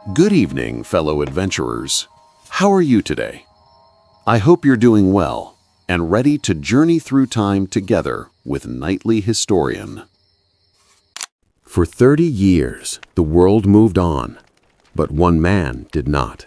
Good evening, fellow adventurers. How are you today? I hope you're doing well and ready to journey through time together with Nightly Historian. For 30 years, the world moved on, but one man did not.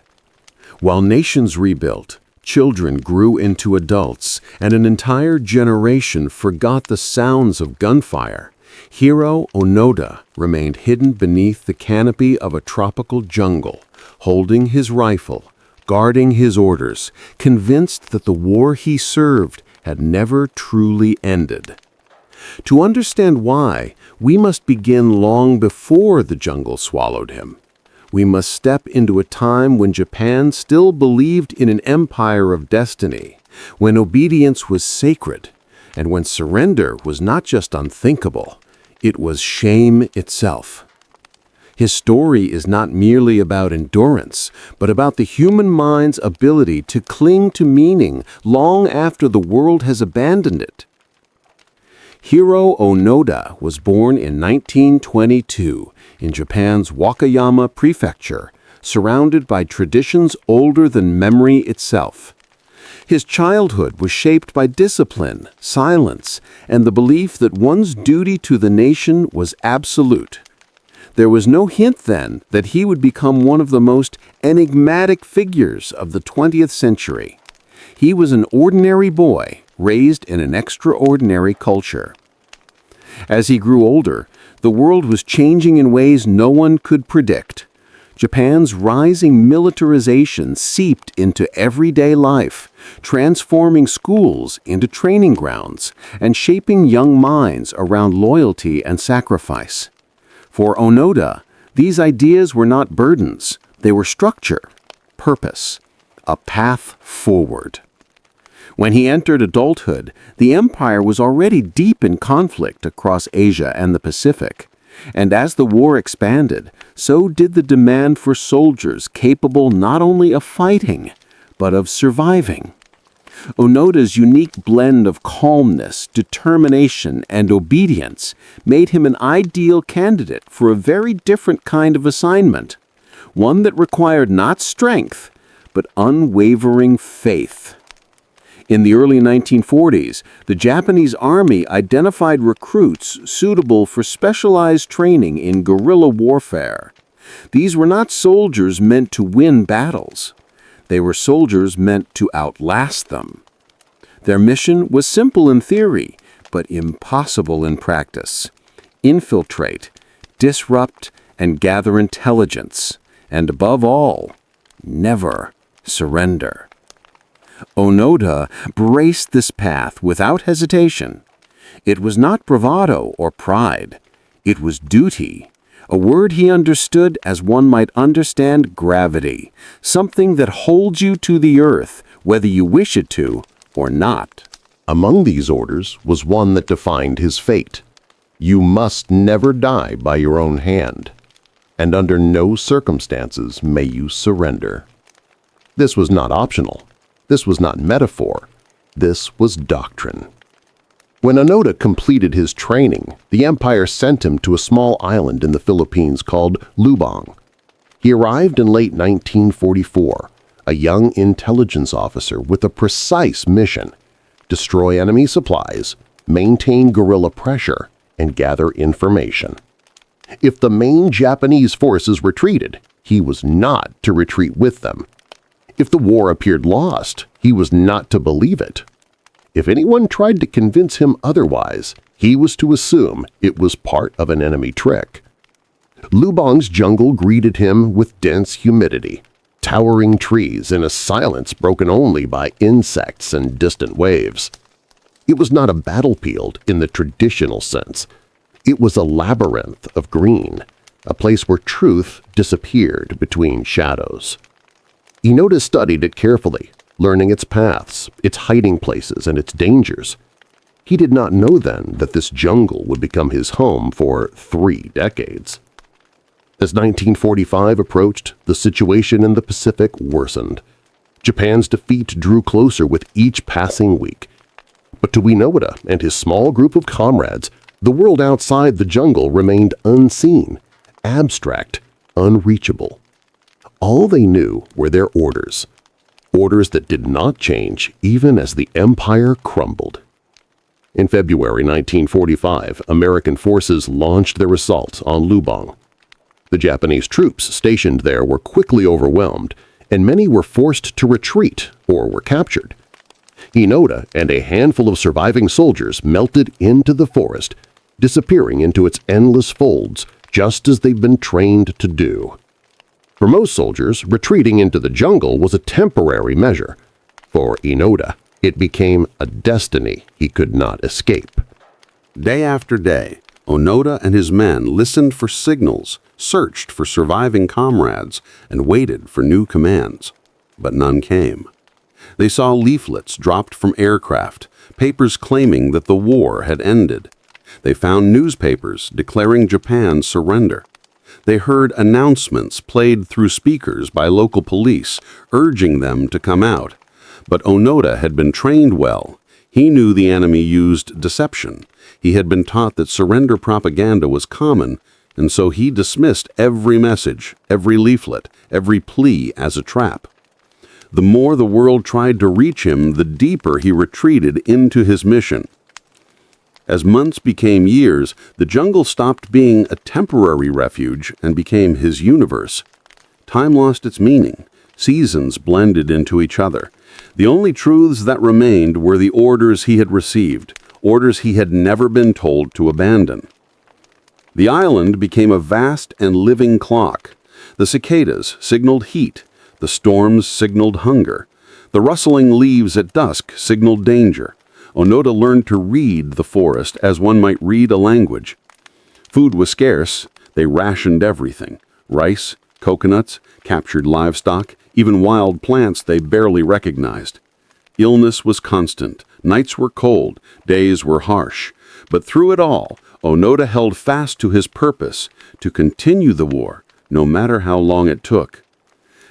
While nations rebuilt, children grew into adults, and an entire generation forgot the sounds of gunfire, Hiroo Onoda remained hidden beneath the canopy of a tropical jungle, holding his rifle, guarding his orders, convinced that the war he served had never truly ended. To understand why, we must begin long before the jungle swallowed him. We must step into a time when Japan still believed in an empire of destiny, when obedience was sacred, and when surrender was not just unthinkable, it was shame itself. His story is not merely about endurance, but about the human mind's ability to cling to meaning long after the world has abandoned it. Hiroo Onoda was born in 1922 in Japan's Wakayama Prefecture, surrounded by traditions older than memory itself. His childhood was shaped by discipline, silence, and the belief that one's duty to the nation was absolute. There was no hint then that he would become one of the most enigmatic figures of the 20th century. He was an ordinary boy raised in an extraordinary culture. As he grew older, the world was changing in ways no one could predict. Japan's rising militarization seeped into everyday life, transforming schools into training grounds and shaping young minds around loyalty and sacrifice. For Onoda, these ideas were not burdens, they were structure, purpose, a path forward. When he entered adulthood, the empire was already deep in conflict across Asia and the Pacific. And as the war expanded, so did the demand for soldiers capable not only of fighting, but of surviving. Onoda's unique blend of calmness, determination, and obedience made him an ideal candidate for a very different kind of assignment, one that required not strength, but unwavering faith. In the early 1940s, the Japanese Army identified recruits suitable for specialized training in guerrilla warfare. These were not soldiers meant to win battles. They were soldiers meant to outlast them. Their mission was simple in theory, but impossible in practice. Infiltrate, disrupt, and gather intelligence. And above all, never surrender. Onoda braced this path without hesitation. It was not bravado or pride. It was duty, a word he understood as one might understand gravity, something that holds you to the earth, whether you wish it to or not. Among these orders was one that defined his fate. You must never die by your own hand, and under no circumstances may you surrender. This was not optional. This was not metaphor. This was doctrine. When Onoda completed his training, the empire sent him to a small island in the Philippines called Lubang. He arrived in late 1944, a young intelligence officer with a precise mission: destroy enemy supplies, maintain guerrilla pressure, and gather information. If the main Japanese forces retreated, he was not to retreat with them. If the war appeared lost, he was not to believe it. If anyone tried to convince him otherwise, he was to assume it was part of an enemy trick. Lubang's jungle greeted him with dense humidity, towering trees, and a silence broken only by insects and distant waves. It was not a battlefield in the traditional sense. It was a labyrinth of green, a place where truth disappeared between shadows. Onoda studied it carefully, learning its paths, its hiding places, and its dangers. He did not know then that this jungle would become his home for 3 decades. As 1945 approached, the situation in the Pacific worsened. Japan's defeat drew closer with each passing week. But to Onoda and his small group of comrades, the world outside the jungle remained unseen, abstract, unreachable. All they knew were their orders. Orders that did not change even as the empire crumbled. In February 1945, American forces launched their assault on Lubang. The Japanese troops stationed there were quickly overwhelmed, and many were forced to retreat or were captured. Onoda and a handful of surviving soldiers melted into the forest, disappearing into its endless folds just as they'd been trained to do. For most soldiers, retreating into the jungle was a temporary measure. For Onoda, it became a destiny he could not escape. Day after day, Onoda and his men listened for signals, searched for surviving comrades, and waited for new commands. But none came. They saw leaflets dropped from aircraft, papers claiming that the war had ended. They found newspapers declaring Japan's surrender. They heard announcements played through speakers by local police, urging them to come out. But Onoda had been trained well. He knew the enemy used deception. He had been taught that surrender propaganda was common, and so he dismissed every message, every leaflet, every plea as a trap. The more the world tried to reach him, the deeper he retreated into his mission. As months became years, the jungle stopped being a temporary refuge and became his universe. Time lost its meaning. Seasons blended into each other. The only truths that remained were the orders he had received, orders he had never been told to abandon. The island became a vast and living clock. The cicadas signaled heat. The storms signaled hunger. The rustling leaves at dusk signaled danger. Onoda learned to read the forest as one might read a language. Food was scarce. They rationed everything: rice, coconuts, captured livestock, even wild plants they barely recognized. Illness was constant. Nights were cold. Days were harsh. But through it all, Onoda held fast to his purpose: to continue the war, no matter how long it took.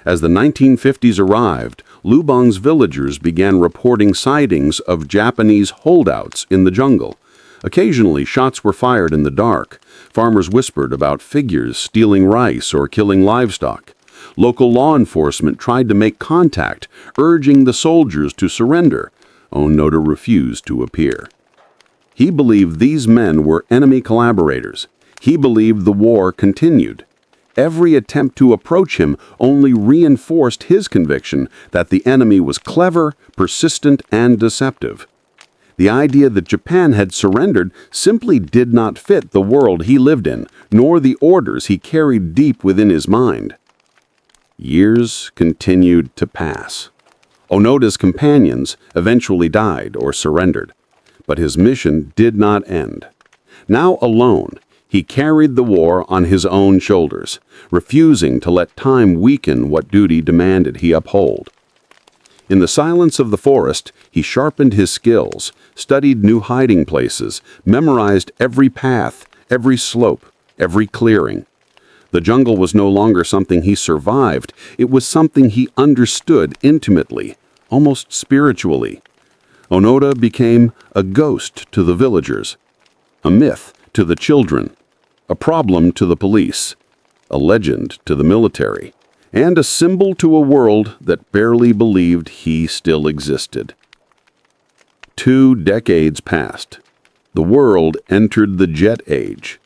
As the 1950s arrived, Lubang's villagers began reporting sightings of Japanese holdouts in the jungle. Occasionally, shots were fired in the dark. Farmers whispered about figures stealing rice or killing livestock. Local law enforcement tried to make contact, urging the soldiers to surrender. Onoda refused to appear. He believed these men were enemy collaborators. He believed the war continued. Every attempt to approach him only reinforced his conviction that the enemy was clever, persistent, and deceptive. The idea that Japan had surrendered simply did not fit the world he lived in, nor the orders he carried deep within his mind. Years continued to pass. Onoda's companions eventually died or surrendered, but his mission did not end. Now alone, he carried the war on his own shoulders, refusing to let time weaken what duty demanded he uphold. In the silence of the forest, he sharpened his skills, studied new hiding places, memorized every path, every slope, every clearing. The jungle was no longer something he survived. It was something he understood intimately, almost spiritually. Onoda became a ghost to the villagers, a myth to the children, a problem to the police, a legend to the military, and a symbol to a world that barely believed he still existed. 2 decades passed. The world entered the Jet Age.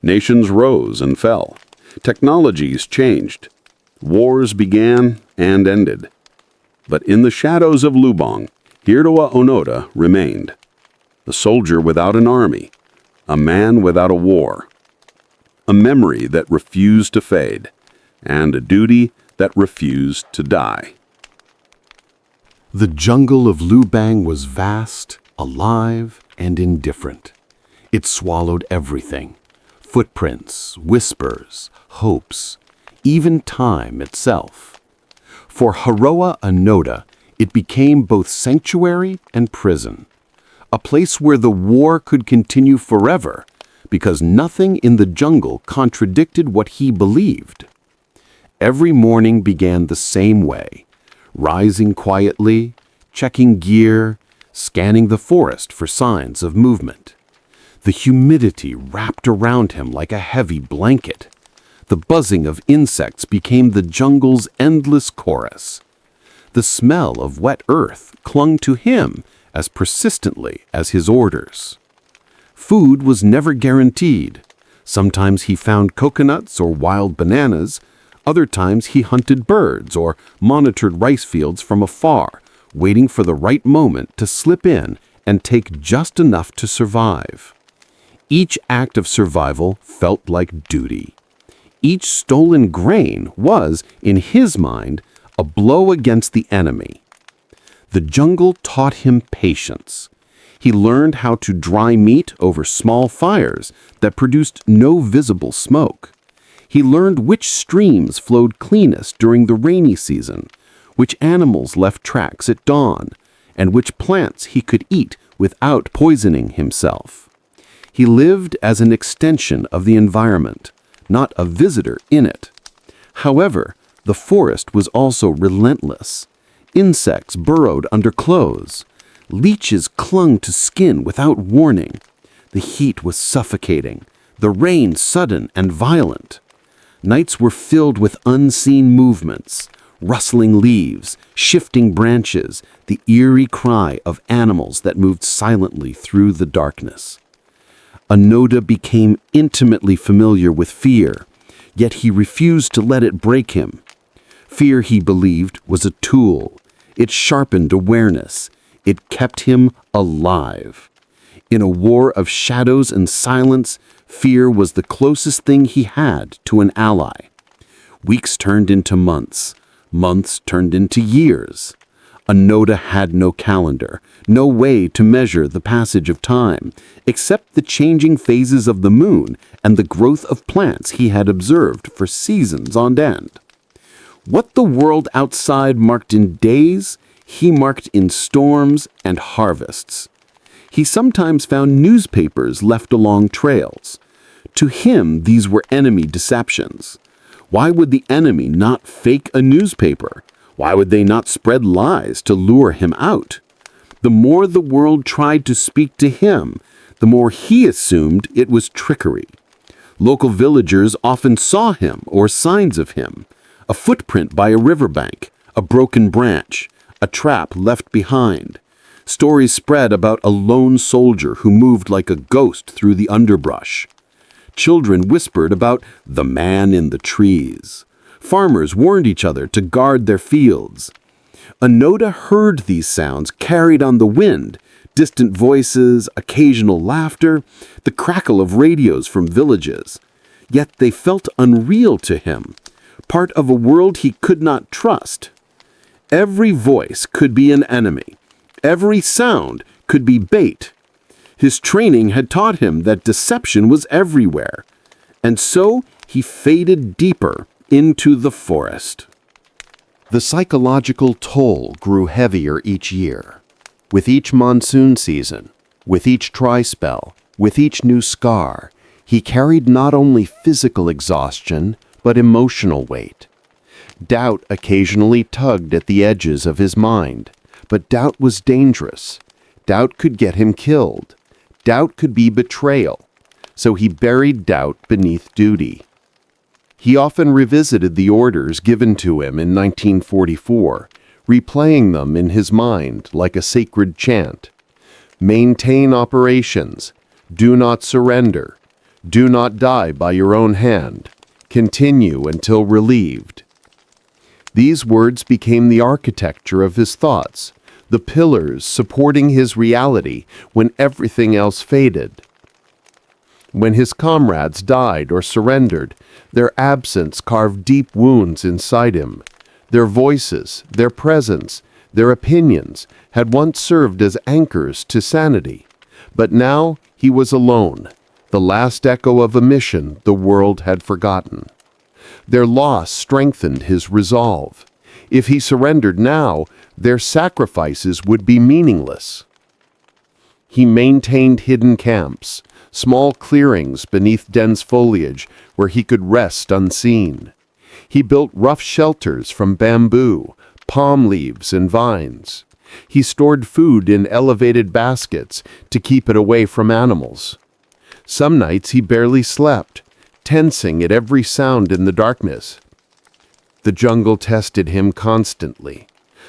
Nations rose and fell. Technologies changed. Wars began and ended. But in the shadows of Lubang, Hiroo Onoda remained. A soldier without an army, a man without a war, a memory that refused to fade, and a duty that refused to die. The jungle of Lubang was vast, alive, and indifferent. It swallowed everything: footprints, whispers, hopes, even time itself. For Hiroo Onoda, it became both sanctuary and prison, a place where the war could continue forever because nothing in the jungle contradicted what he believed. Every morning began the same way: rising quietly, checking gear, scanning the forest for signs of movement. The humidity wrapped around him like a heavy blanket. The buzzing of insects became the jungle's endless chorus. The smell of wet earth clung to him as persistently as his orders. Food was never guaranteed. Sometimes he found coconuts or wild bananas. Other times he hunted birds or monitored rice fields from afar, waiting for the right moment to slip in and take just enough to survive. Each act of survival felt like duty. Each stolen grain was, in his mind, a blow against the enemy. The jungle taught him patience. He learned how to dry meat over small fires that produced no visible smoke. He learned which streams flowed cleanest during the rainy season, which animals left tracks at dawn, and which plants he could eat without poisoning himself. He lived as an extension of the environment, not a visitor in it. However, the forest was also relentless. Insects burrowed under clothes. Leeches clung to skin without warning. The heat was suffocating, the rain sudden and violent. Nights were filled with unseen movements, rustling leaves, shifting branches, the eerie cry of animals that moved silently through the darkness. Onoda became intimately familiar with fear, yet he refused to let it break him. Fear, he believed, was a tool. It sharpened awareness. It kept him alive. In a war of shadows and silence, fear was the closest thing he had to an ally. Weeks turned into months. Months turned into years. Onoda had no calendar, no way to measure the passage of time, except the changing phases of the moon and the growth of plants he had observed for seasons on end. What the world outside marked in days, he marked in storms and harvests. He sometimes found newspapers left along trails. To him, these were enemy deceptions. Why would the enemy not fake a newspaper? Why would they not spread lies to lure him out? The more the world tried to speak to him, the more he assumed it was trickery. Local villagers often saw him or signs of him: a footprint by a riverbank, a broken branch, a trap left behind. Stories spread about a lone soldier who moved like a ghost through the underbrush. Children whispered about the man in the trees. Farmers warned each other to guard their fields. Onoda heard these sounds carried on the wind, distant voices, occasional laughter, the crackle of radios from villages. Yet they felt unreal to him, part of a world he could not trust. Every voice could be an enemy. Every sound could be bait. His training had taught him that deception was everywhere, and so he faded deeper into the forest. The psychological toll grew heavier each year. With each monsoon season, with each dry spell, with each new scar, he carried not only physical exhaustion, but emotional weight. Doubt occasionally tugged at the edges of his mind, but doubt was dangerous. Doubt could get him killed. Doubt could be betrayal, so he buried doubt beneath duty. He often revisited the orders given to him in 1944, replaying them in his mind like a sacred chant. Maintain operations. Do not surrender. Do not die by your own hand. Continue until relieved. These words became the architecture of his thoughts, the pillars supporting his reality when everything else faded. When his comrades died or surrendered, their absence carved deep wounds inside him. Their voices, their presence, their opinions had once served as anchors to sanity. But now he was alone, the last echo of a mission the world had forgotten. Their loss strengthened his resolve. If he surrendered now, their sacrifices would be meaningless. He maintained hidden camps, small clearings beneath dense foliage where he could rest unseen. He built rough shelters from bamboo, palm leaves, and vines. He stored food in elevated baskets to keep it away from animals. Some nights he barely slept, tensing at every sound in the darkness. The jungle tested him constantly.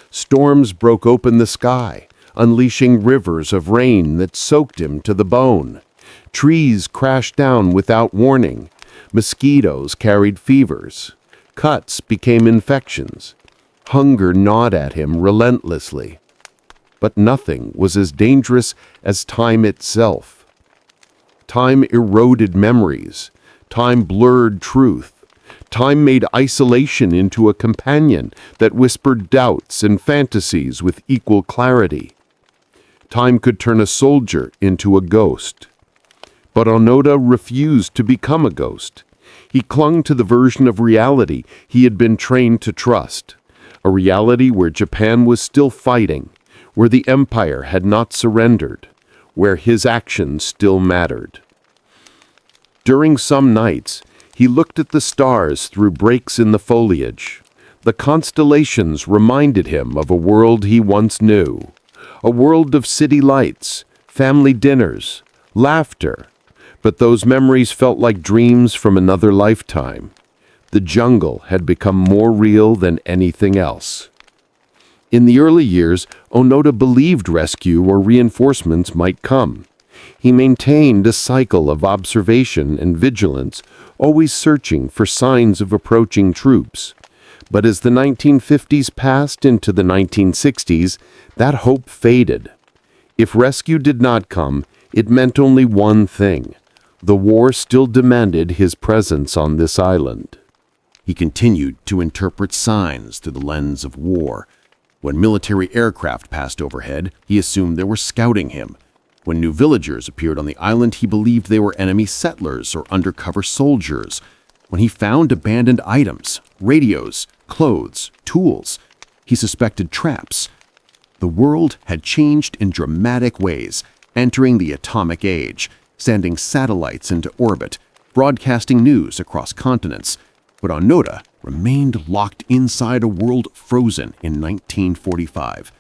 Storms broke open the sky, unleashing rivers of rain that soaked him to the bone. Trees crashed down without warning. Mosquitoes carried fevers. Cuts became infections. Hunger gnawed at him relentlessly. But nothing was as dangerous as time itself. Time eroded memories. Time blurred truth. Time made isolation into a companion that whispered doubts and fantasies with equal clarity. Time could turn a soldier into a ghost. But Onoda refused to become a ghost. He clung to the version of reality he had been trained to trust, a reality where Japan was still fighting, where the empire had not surrendered, where his actions still mattered. During some nights, he looked at the stars through breaks in the foliage. The constellations reminded him of a world he once knew, a world of city lights, family dinners, laughter. But those memories felt like dreams from another lifetime. The jungle had become more real than anything else. In the early years, Onoda believed rescue or reinforcements might come. He maintained a cycle of observation and vigilance, always searching for signs of approaching troops. But as the 1950s passed into the 1960s, that hope faded. If rescue did not come, it meant only one thing. The war still demanded his presence on this island. He continued to interpret signs through the lens of war. When military aircraft passed overhead, he assumed they were scouting him. When new villagers appeared on the island, he believed they were enemy settlers or undercover soldiers. When he found abandoned items, radios, clothes, tools, he suspected traps. The world had changed in dramatic ways, entering the atomic age, sending satellites into orbit, broadcasting news across continents. But Onoda remained locked inside a world frozen in 1945.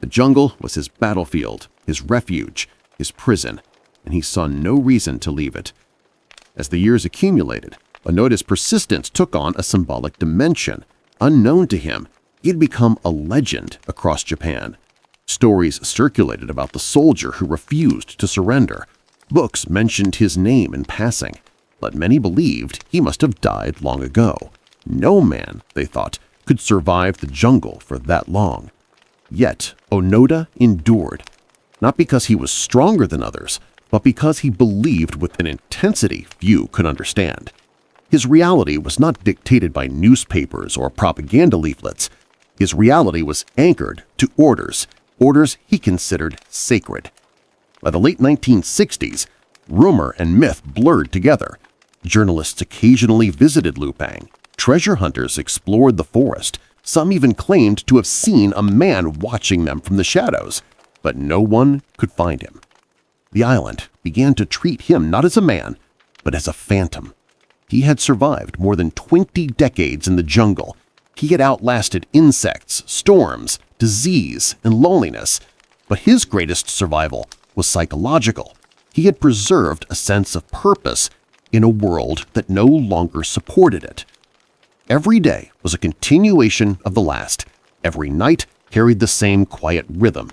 The jungle was his battlefield, his refuge, his prison, and he saw no reason to leave it. As the years accumulated, Onoda's persistence took on a symbolic dimension. Unknown to him, he had become a legend across Japan. Stories circulated about the soldier who refused to surrender. Books mentioned his name in passing, but many believed he must have died long ago. No man, they thought, could survive the jungle for that long. Yet Onoda endured, not because he was stronger than others, but because he believed with an intensity few could understand. His reality was not dictated by newspapers or propaganda leaflets. His reality was anchored to orders he considered sacred. By the late 1960s, rumor and myth blurred together. Journalists occasionally visited Lubang. Treasure hunters explored the forest. Some even claimed to have seen a man watching them from the shadows, but no one could find him. The island began to treat him not as a man, but as a phantom. He had survived more than 20 decades in the jungle. He had outlasted insects, storms, disease, and loneliness. But his greatest survival was psychological. He had preserved a sense of purpose in a world that no longer supported it. Every day was a continuation of the last. Every night carried the same quiet rhythm.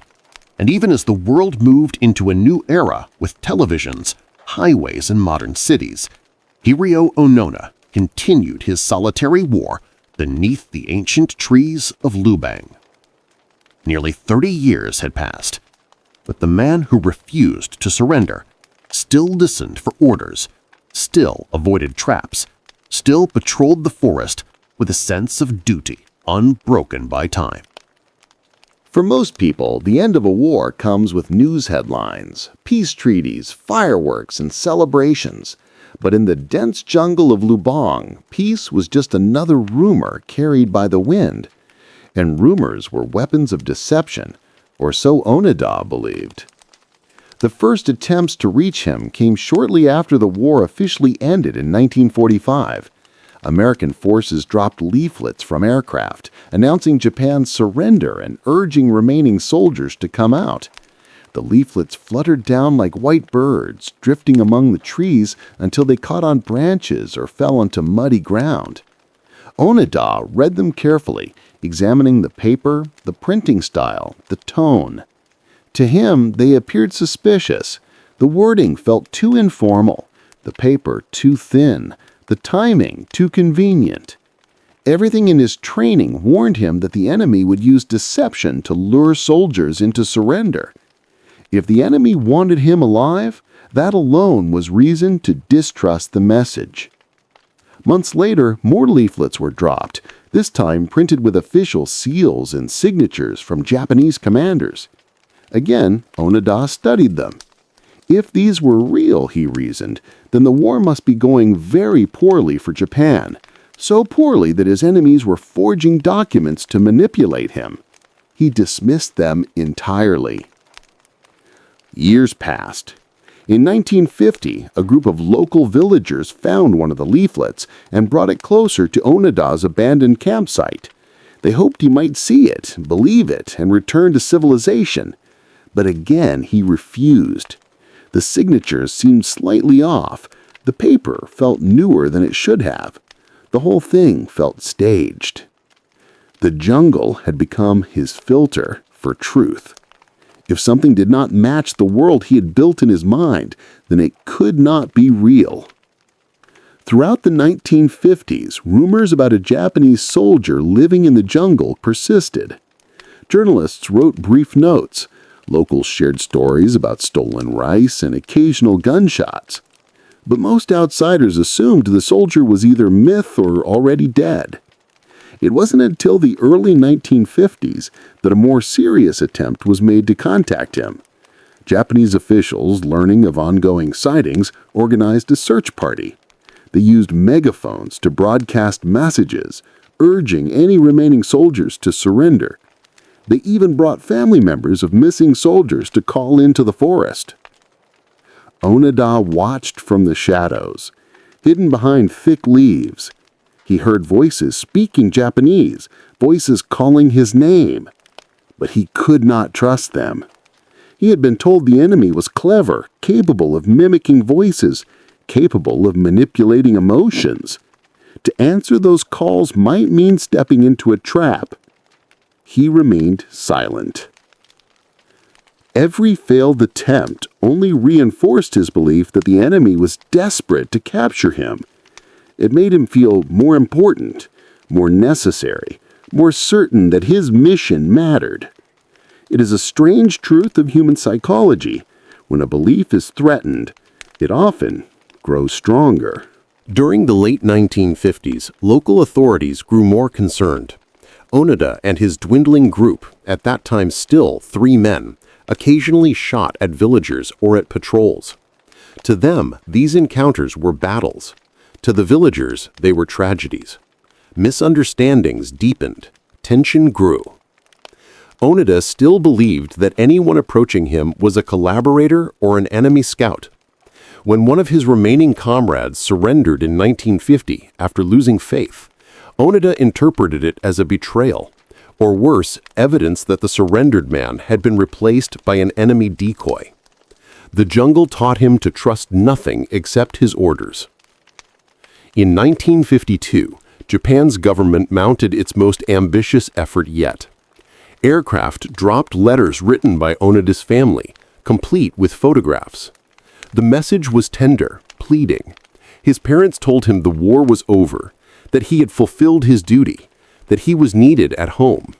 And even as the world moved into a new era with televisions, highways, and modern cities, Hiroo Onoda continued his solitary war beneath the ancient trees of Lubang. Nearly 30 years had passed, but the man who refused to surrender still listened for orders, still avoided traps, still patrolled the forest with a sense of duty unbroken by time. For most people, the end of a war comes with news headlines, peace treaties, fireworks, and celebrations. But in the dense jungle of Lubang, peace was just another rumor carried by the wind. And rumors were weapons of deception, or so Onoda believed. The first attempts to reach him came shortly after the war officially ended in 1945. American forces dropped leaflets from aircraft announcing Japan's surrender and urging remaining soldiers to come out. The leaflets fluttered down like white birds, drifting among the trees until they caught on branches or fell onto muddy ground. Onoda read them carefully, examining the paper, the printing style, the tone. To him, they appeared suspicious. The wording felt too informal, the paper too thin, the timing too convenient. Everything in his training warned him that the enemy would use deception to lure soldiers into surrender. If the enemy wanted him alive, that alone was reason to distrust the message. Months later, more leaflets were dropped, this time printed with official seals and signatures from Japanese commanders. Again, Onoda studied them. If these were real, he reasoned, then the war must be going very poorly for Japan, so poorly that his enemies were forging documents to manipulate him. He dismissed them entirely. Years passed. In 1950, a group of local villagers found one of the leaflets and brought it closer to Onoda's abandoned campsite. They hoped he might see it, believe it, and return to civilization. But again, he refused. The signatures seemed slightly off. The paper felt newer than it should have. The whole thing felt staged. The jungle had become his filter for truth. If something did not match the world he had built in his mind, then it could not be real. Throughout the 1950s, rumors about a Japanese soldier living in the jungle persisted. Journalists wrote brief notes. Locals shared stories about stolen rice and occasional gunshots. But most outsiders assumed the soldier was either myth or already dead. It wasn't until the early 1950s that a more serious attempt was made to contact him. Japanese officials, learning of ongoing sightings, organized a search party. They used megaphones to broadcast messages, urging any remaining soldiers to surrender. They even brought family members of missing soldiers to call into the forest. Onoda watched from the shadows, hidden behind thick leaves. He heard voices speaking Japanese, voices calling his name. But he could not trust them. He had been told the enemy was clever, capable of mimicking voices, capable of manipulating emotions. To answer those calls might mean stepping into a trap. He remained silent. Every failed attempt only reinforced his belief that the enemy was desperate to capture him. It made him feel more important, more necessary, more certain that his mission mattered. It is a strange truth of human psychology. When a belief is threatened, it often grows stronger. During the late 1950s, local authorities grew more concerned. Onoda and his dwindling group, at that time still 3 men, occasionally shot at villagers or at patrols. To them, these encounters were battles. To the villagers, they were tragedies. Misunderstandings deepened. Tension grew. Onoda still believed that anyone approaching him was a collaborator or an enemy scout. When one of his remaining comrades surrendered in 1950 after losing faith, Onoda interpreted it as a betrayal, or worse, evidence that the surrendered man had been replaced by an enemy decoy. The jungle taught him to trust nothing except his orders. In 1952, Japan's government mounted its most ambitious effort yet. Aircraft dropped letters written by Onoda's family, complete with photographs. The message was tender, pleading. His parents told him the war was over, that he had fulfilled his duty, that he was needed at home.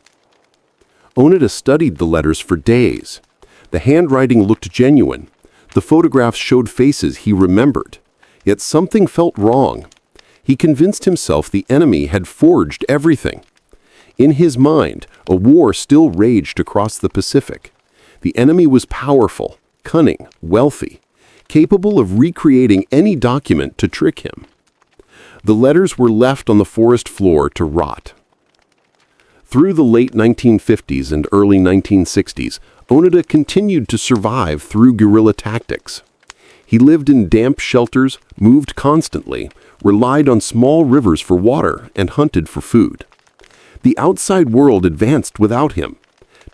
Onoda studied the letters for days. The handwriting looked genuine. The photographs showed faces he remembered. Yet something felt wrong. He convinced himself the enemy had forged everything. In his mind, a war still raged across the Pacific. The enemy was powerful, cunning, wealthy, capable of recreating any document to trick him. The letters were left on the forest floor to rot. Through the late 1950s and early 1960s, Onoda continued to survive through guerrilla tactics. He lived in damp shelters, moved constantly, relied on small rivers for water, and hunted for food. The outside world advanced without him.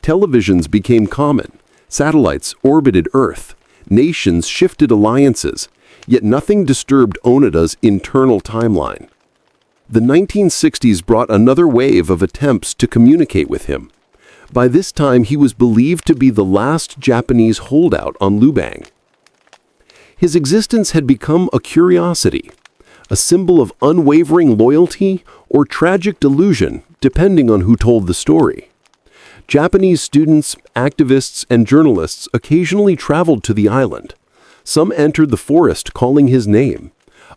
Televisions became common. Satellites orbited Earth. Nations shifted alliances. Yet nothing disturbed Onoda's internal timeline. The 1960s brought another wave of attempts to communicate with him. By this time, he was believed to be the last Japanese holdout on Lubang. His existence had become a curiosity, a symbol of unwavering loyalty or tragic delusion, depending on who told the story. Japanese students, activists, and journalists occasionally traveled to the island. Some entered the forest calling his name.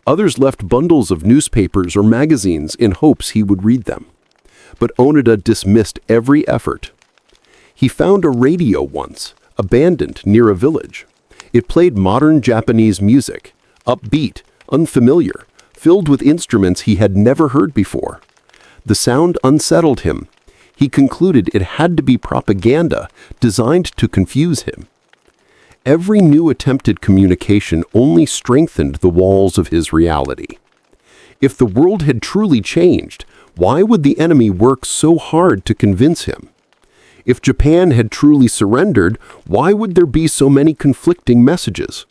Others left bundles of newspapers or magazines in hopes he would read them. But Onoda dismissed every effort. He found a radio once, abandoned near a village. It played modern Japanese music, upbeat, unfamiliar, filled with instruments he had never heard before. The sound unsettled him. He concluded it had to be propaganda designed to confuse him. Every new attempted communication only strengthened the walls of his reality. If the world had truly changed, why would the enemy work so hard to convince him? If Japan had truly surrendered, why would there be so many conflicting messages?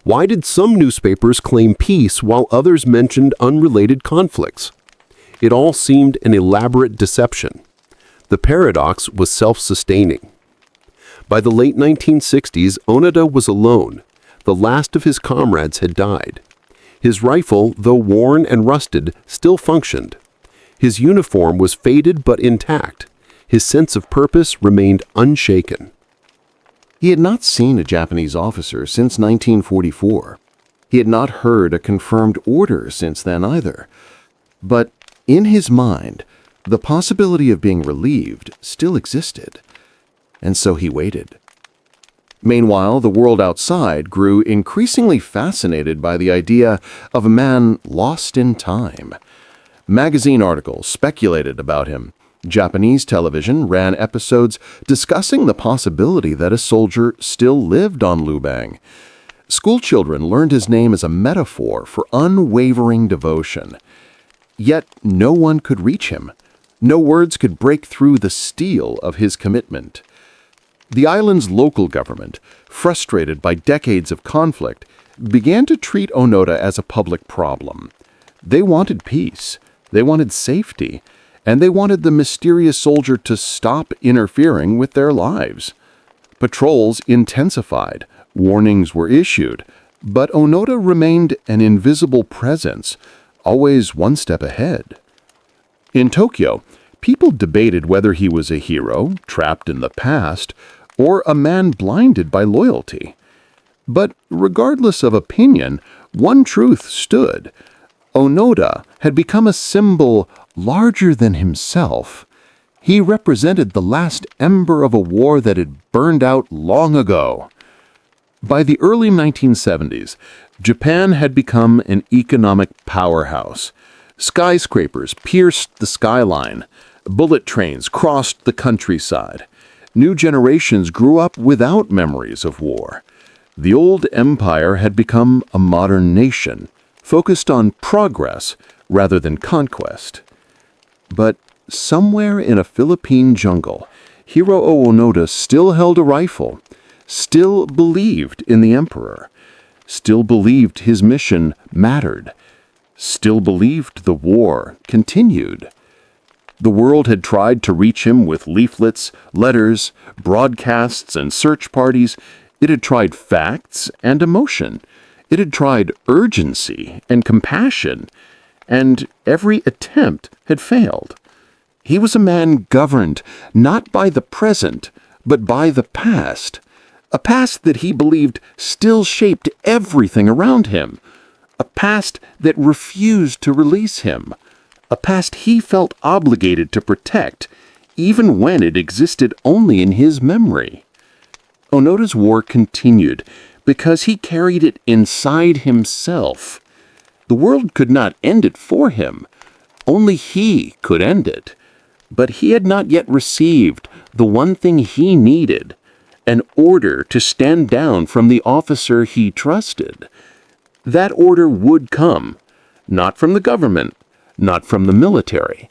Why did some newspapers claim peace while others mentioned unrelated conflicts? It all seemed an elaborate deception. The paradox was self-sustaining. By the late 1960s, Onoda was alone. The last of his comrades had died. His rifle, though worn and rusted, still functioned. His uniform was faded but intact. His sense of purpose remained unshaken. He had not seen a Japanese officer since 1944. He had not heard a confirmed order since then either. But in his mind, the possibility of being relieved still existed. And so he waited. Meanwhile, the world outside grew increasingly fascinated by the idea of a man lost in time. Magazine articles speculated about him. Japanese television ran episodes discussing the possibility that a soldier still lived on Lubang. Schoolchildren learned his name as a metaphor for unwavering devotion. Yet no one could reach him. No words could break through the steel of his commitment. The island's local government, frustrated by decades of conflict, began to treat Onoda as a public problem. They wanted peace, they wanted safety, and they wanted the mysterious soldier to stop interfering with their lives. Patrols intensified, warnings were issued, but Onoda remained an invisible presence, always one step ahead. In Tokyo, people debated whether he was a hero, trapped in the past, or a man blinded by loyalty. But regardless of opinion, one truth stood. Onoda had become a symbol larger than himself. He represented the last ember of a war that had burned out long ago. By the early 1970s, Japan had become an economic powerhouse. Skyscrapers pierced the skyline. Bullet trains crossed the countryside. New generations grew up without memories of war. The old empire had become a modern nation, focused on progress rather than conquest. But somewhere in a Philippine jungle, Hiroo Onoda still held a rifle, still believed in the emperor, still believed his mission mattered, still believed the war continued. The world had tried to reach him with leaflets, letters, broadcasts, and search parties. It had tried facts and emotion. It had tried urgency and compassion. And every attempt had failed. He was a man governed not by the present, but by the past. A past that he believed still shaped everything around him. A past that refused to release him. A past he felt obligated to protect, even when it existed only in his memory. Onoda's war continued because he carried it inside himself. The world could not end it for him. Only he could end it. But he had not yet received the one thing he needed, an order to stand down from the officer he trusted. That order would come, not from the government, not from the military,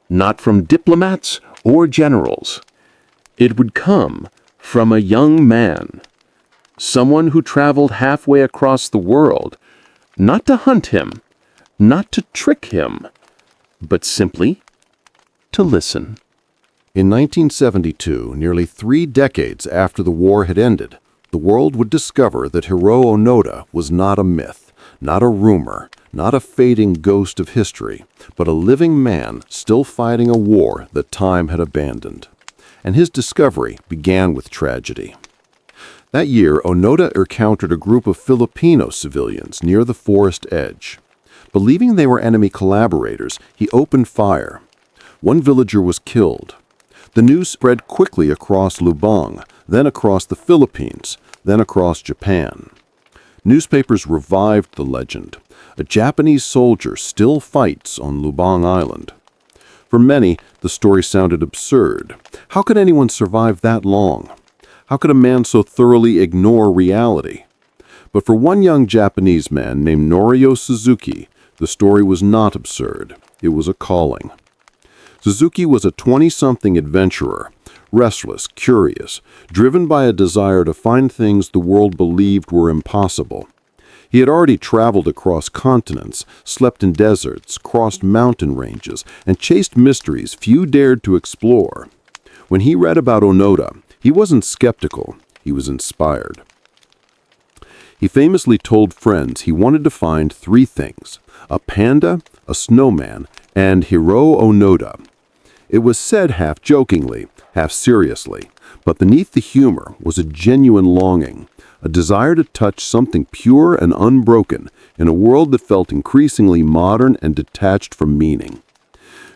not from diplomats or generals. It would come from a young man, someone who traveled halfway across the world, not to hunt him, not to trick him, but simply to listen. In 1972, nearly 3 decades after the war had ended, the world would discover that Hiroo Onoda was not a myth, not a rumor, not a fading ghost of history, but a living man still fighting a war that time had abandoned. And his discovery began with tragedy. That year, Onoda encountered a group of Filipino civilians near the forest edge. Believing they were enemy collaborators, he opened fire. One villager was killed. The news spread quickly across Lubang, then across the Philippines, then across Japan. Newspapers revived the legend. A Japanese soldier still fights on Lubang Island. For many, the story sounded absurd. How could anyone survive that long? How could a man so thoroughly ignore reality? But for one young Japanese man named Norio Suzuki, the story was not absurd. It was a calling. Suzuki was a 20-something adventurer, restless, curious, driven by a desire to find things the world believed were impossible. He had already traveled across continents, slept in deserts, crossed mountain ranges, and chased mysteries few dared to explore. When he read about Onoda, he wasn't skeptical, he was inspired. He famously told friends he wanted to find 3 things: a panda, a snowman, and Hiroo Onoda. It was said half jokingly, half seriously, but beneath the humor was a genuine longing, a desire to touch something pure and unbroken in a world that felt increasingly modern and detached from meaning.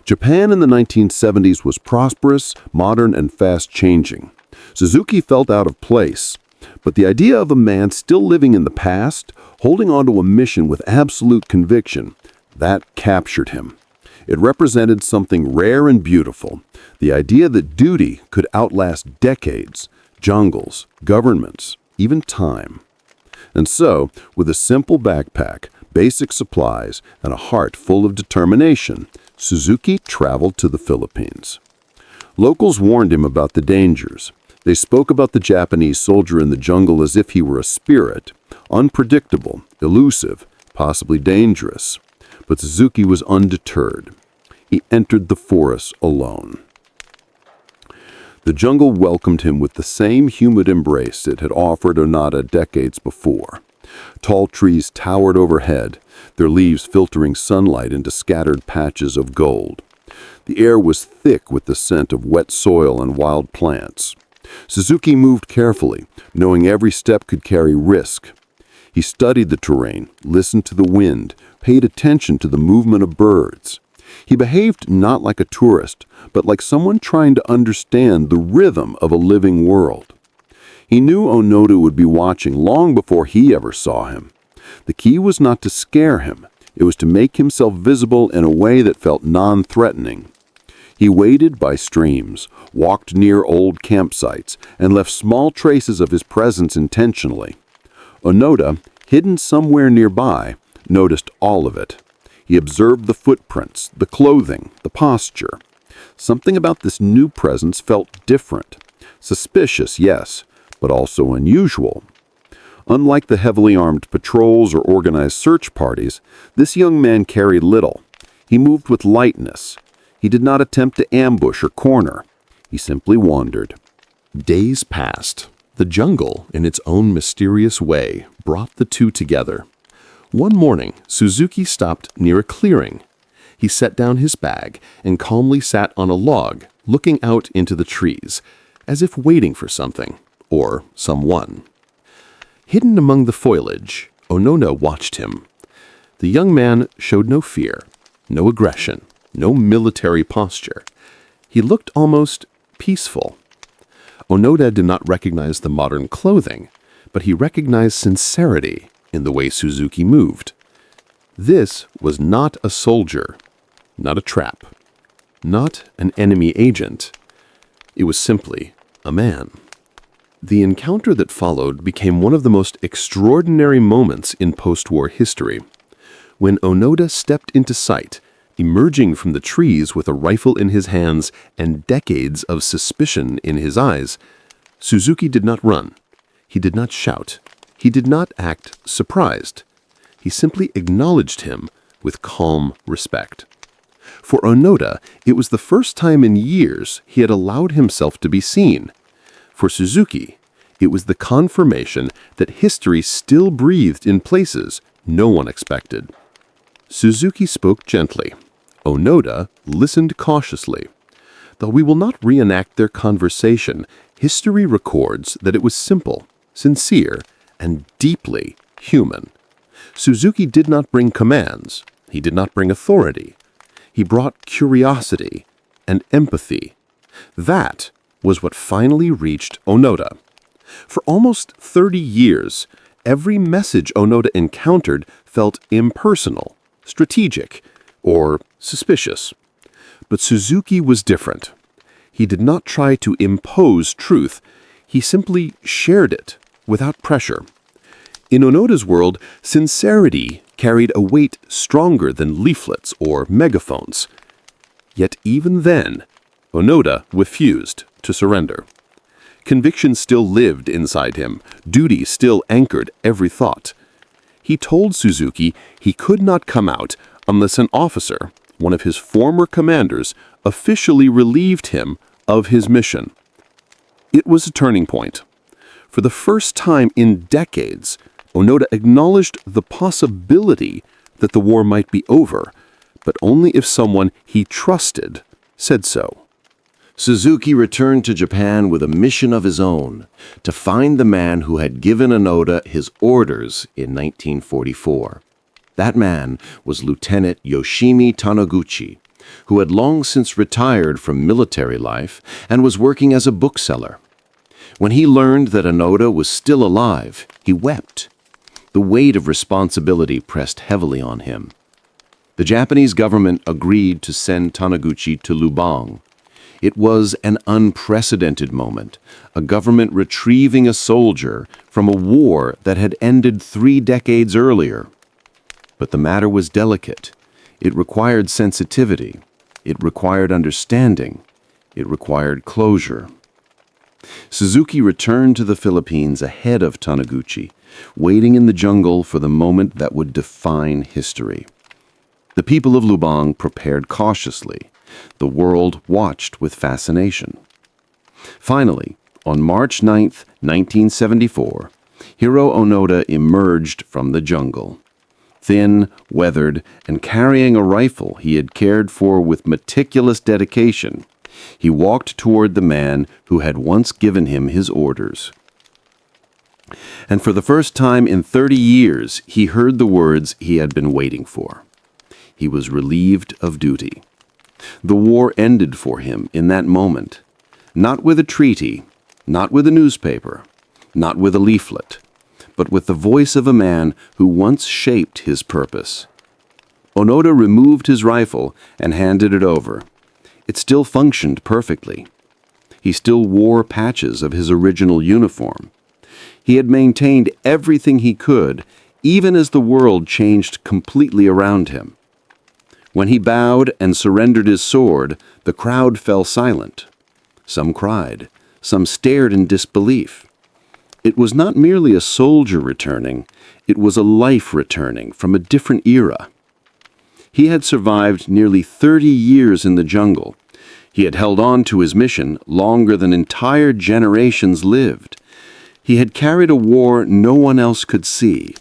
Japan in the 1970s was prosperous, modern, and fast-changing. Suzuki felt out of place, but the idea of a man still living in the past, holding on to a mission with absolute conviction, that captured him. It represented something rare and beautiful, the idea that duty could outlast decades, jungles, governments, even time. And so, with a simple backpack, basic supplies, and a heart full of determination, Suzuki traveled to the Philippines. Locals warned him about the dangers. They spoke about the Japanese soldier in the jungle as if he were a spirit, unpredictable, elusive, possibly dangerous. But Suzuki was undeterred. He entered the forest alone. The jungle welcomed him with the same humid embrace it had offered Onoda decades before. Tall trees towered overhead, their leaves filtering sunlight into scattered patches of gold. The air was thick with the scent of wet soil and wild plants. Suzuki moved carefully, knowing every step could carry risk. He studied the terrain, listened to the wind, paid attention to the movement of birds. He behaved not like a tourist, but like someone trying to understand the rhythm of a living world. He knew Onoda would be watching long before he ever saw him. The key was not to scare him. It was to make himself visible in a way that felt non-threatening. He waded by streams, walked near old campsites, and left small traces of his presence intentionally. Onoda, hidden somewhere nearby, noticed all of it. He observed the footprints, the clothing, the posture. Something about this new presence felt different. Suspicious, yes, but also unusual. Unlike the heavily armed patrols or organized search parties, this young man carried little. He moved with lightness. He did not attempt to ambush or corner. He simply wandered. Days passed. The jungle, in its own mysterious way, brought the two together. One morning, Suzuki stopped near a clearing. He set down his bag and calmly sat on a log, looking out into the trees, as if waiting for something, or someone. Hidden among the foliage, Onoda watched him. The young man showed no fear, no aggression, no military posture. He looked almost peaceful. Onoda did not recognize the modern clothing, but he recognized sincerity in the way Suzuki moved. This was not a soldier, not a trap, not an enemy agent. It was simply a man. The encounter that followed became one of the most extraordinary moments in post-war history. When Onoda stepped into sight, emerging from the trees with a rifle in his hands and decades of suspicion in his eyes, Suzuki did not run. He did not shout. He did not act surprised. He simply acknowledged him with calm respect. For Onoda, it was the first time in years he had allowed himself to be seen. For Suzuki, it was the confirmation that history still breathed in places no one expected. Suzuki spoke gently. Onoda listened cautiously. Though we will not reenact their conversation, history records that it was simple, sincere, and deeply human. Suzuki did not bring commands. He did not bring authority. He brought curiosity and empathy. That was what finally reached Onoda. For almost 30 years, every message Onoda encountered felt impersonal, strategic, or suspicious. But Suzuki was different. He did not try to impose truth. He simply shared it without pressure. In Onoda's world, sincerity carried a weight stronger than leaflets or megaphones. Yet even then, Onoda refused to surrender. Conviction still lived inside him. Duty still anchored every thought. He told Suzuki he could not come out unless an officer, one of his former commanders, officially relieved him of his mission. It was a turning point. For the first time in decades, Onoda acknowledged the possibility that the war might be over, but only if someone he trusted said so. Suzuki returned to Japan with a mission of his own, to find the man who had given Onoda his orders in 1944. That man was Lieutenant Yoshimi Taniguchi, who had long since retired from military life and was working as a bookseller. When he learned that Onoda was still alive, he wept. The weight of responsibility pressed heavily on him. The Japanese government agreed to send Taniguchi to Lubang. It was an unprecedented moment, a government retrieving a soldier from a war that had ended 3 decades earlier. But the matter was delicate. It required sensitivity. It required understanding. It required closure. Suzuki returned to the Philippines ahead of Taniguchi, waiting in the jungle for the moment that would define history. The people of Lubang prepared cautiously. The world watched with fascination. Finally, on March 9, 1974, Hiroo Onoda emerged from the jungle. Thin, weathered, and carrying a rifle he had cared for with meticulous dedication, he walked toward the man who had once given him his orders. And for the first time in 30 years, he heard the words he had been waiting for. He was relieved of duty. The war ended for him in that moment, not with a treaty, not with a newspaper, not with a leaflet, but with the voice of a man who once shaped his purpose. Onoda removed his rifle and handed it over. It still functioned perfectly. He still wore patches of his original uniform. He had maintained everything he could, even as the world changed completely around him. When he bowed and surrendered his sword, the crowd fell silent. Some cried, some stared in disbelief. It was not merely a soldier returning, it was a life returning from a different era. He had survived nearly 30 years in the jungle. He had held on to his mission longer than entire generations lived. He had carried a war no one else could see.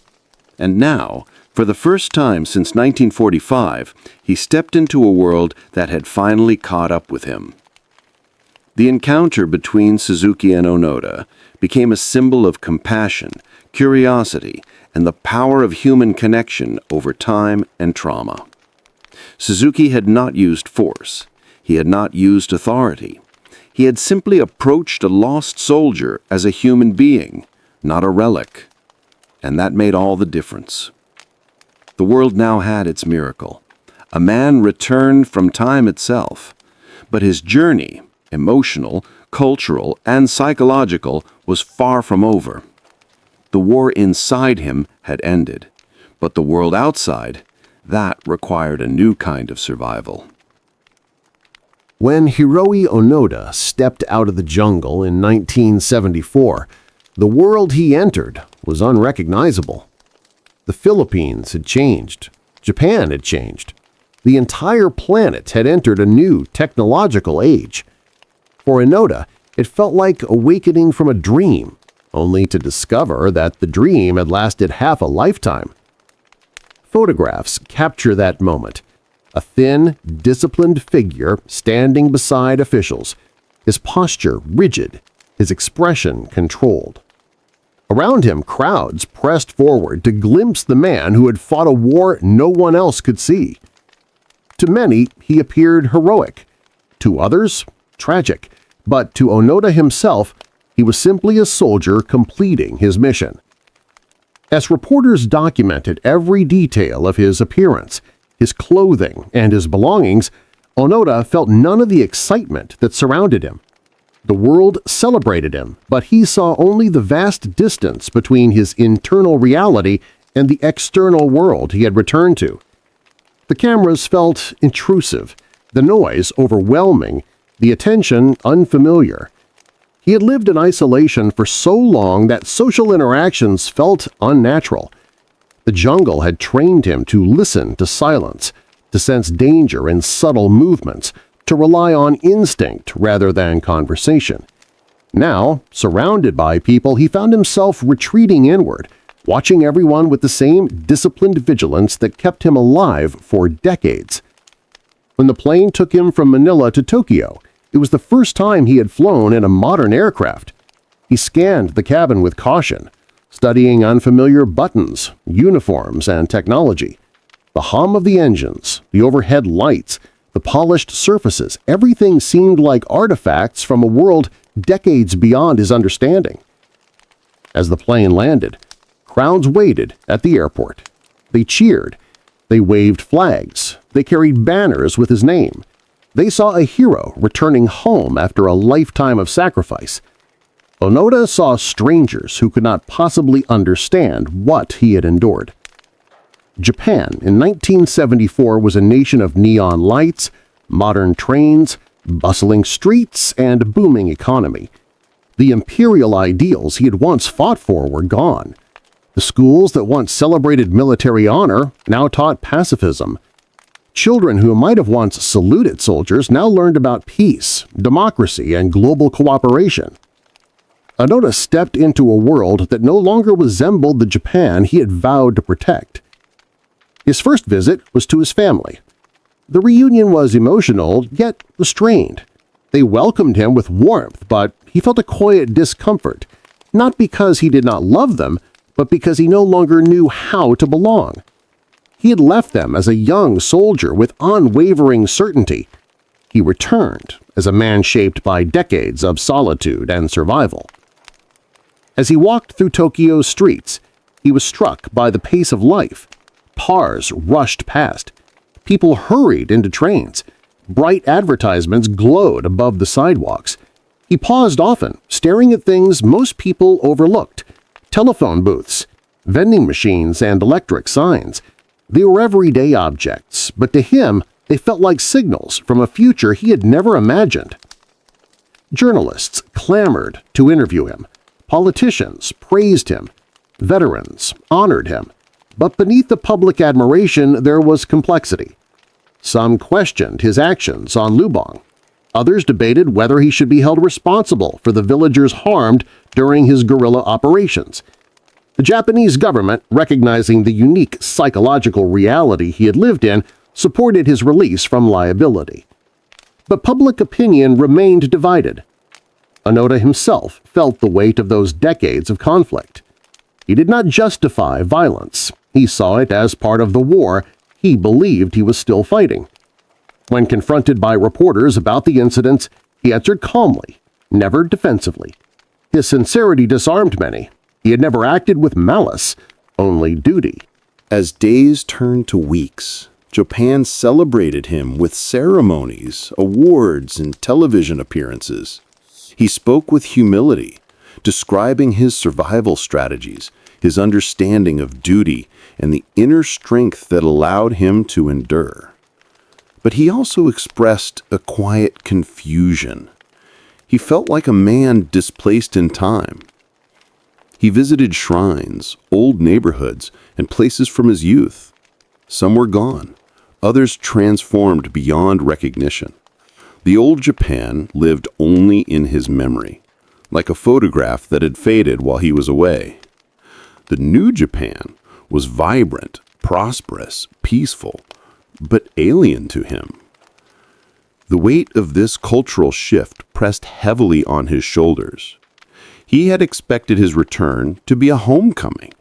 And now, for the first time since 1945, he stepped into a world that had finally caught up with him. The encounter between Suzuki and Onoda became a symbol of compassion, curiosity, and the power of human connection over time and trauma. Suzuki had not used force. He had not used authority. He had simply approached a lost soldier as a human being, not a relic. And that made all the difference. The world now had its miracle. A man returned from time itself, but his journey, emotional, cultural, and psychological, was far from over. The war inside him had ended, but the world outside, that required a new kind of survival. When Hiroo Onoda stepped out of the jungle in 1974, the world he entered was unrecognizable. The Philippines had changed. Japan had changed. The entire planet had entered a new technological age. For Onoda, it felt like awakening from a dream, only to discover that the dream had lasted half a lifetime. Photographs capture that moment. A thin, disciplined figure standing beside officials, his posture rigid, his expression controlled. Around him, crowds pressed forward to glimpse the man who had fought a war no one else could see. To many, he appeared heroic. To others, tragic. But to Onoda himself, he was simply a soldier completing his mission. As reporters documented every detail of his appearance, his clothing, and his belongings, Onoda felt none of the excitement that surrounded him. The world celebrated him, but he saw only the vast distance between his internal reality and the external world he had returned to. The cameras felt intrusive, the noise overwhelming, the attention unfamiliar. He had lived in isolation for so long that social interactions felt unnatural. The jungle had trained him to listen to silence, to sense danger in subtle movements, to rely on instinct rather than conversation. Now, surrounded by people, he found himself retreating inward, watching everyone with the same disciplined vigilance that kept him alive for decades. When the plane took him from Manila to Tokyo, it was the first time he had flown in a modern aircraft. He scanned the cabin with caution, studying unfamiliar buttons, uniforms, and technology. The hum of the engines, the overhead lights, the polished surfaces, everything seemed like artifacts from a world decades beyond his understanding. As the plane landed, crowds waited at the airport. They cheered. They waved flags. They carried banners with his name. They saw a hero returning home after a lifetime of sacrifice. Onoda saw strangers who could not possibly understand what he had endured. Japan in 1974 was a nation of neon lights, modern trains, bustling streets, and a booming economy. The imperial ideals he had once fought for were gone. The schools that once celebrated military honor now taught pacifism. Children who might have once saluted soldiers now learned about peace, democracy, and global cooperation. Onoda stepped into a world that no longer resembled the Japan he had vowed to protect. His first visit was to his family. The reunion was emotional, yet restrained. They welcomed him with warmth, but he felt a quiet discomfort, not because he did not love them, but because he no longer knew how to belong. He had left them as a young soldier with unwavering certainty. He returned as a man shaped by decades of solitude and survival. As he walked through Tokyo's streets, he was struck by the pace of life. Cars rushed past. People hurried into trains. Bright advertisements glowed above the sidewalks. He paused often, staring at things most people overlooked: telephone booths, vending machines, and electric signs. They were everyday objects, but to him they felt like signals from a future he had never imagined. Journalists clamored to interview him. Politicians praised him. Veterans honored him. But beneath the public admiration there was complexity. Some questioned his actions on Lubang. Others debated whether he should be held responsible for the villagers harmed during his guerrilla operations. The Japanese government, recognizing the unique psychological reality he had lived in, supported his release from liability. But public opinion remained divided. Onoda himself felt the weight of those decades of conflict. He did not justify violence. He saw it as part of the war he believed he was still fighting. When confronted by reporters about the incidents, he answered calmly, never defensively. His sincerity disarmed many. He had never acted with malice, only duty. As days turned to weeks, Japan celebrated him with ceremonies, awards, and television appearances. He spoke with humility, describing his survival strategies, his understanding of duty, and the inner strength that allowed him to endure. But he also expressed a quiet confusion. He felt like a man displaced in time. He visited shrines, old neighborhoods, and places from his youth. Some were gone, others transformed beyond recognition. The old Japan lived only in his memory, like a photograph that had faded while he was away. The new Japan was vibrant, prosperous, peaceful, but alien to him. The weight of this cultural shift pressed heavily on his shoulders. He had expected his return to be a homecoming.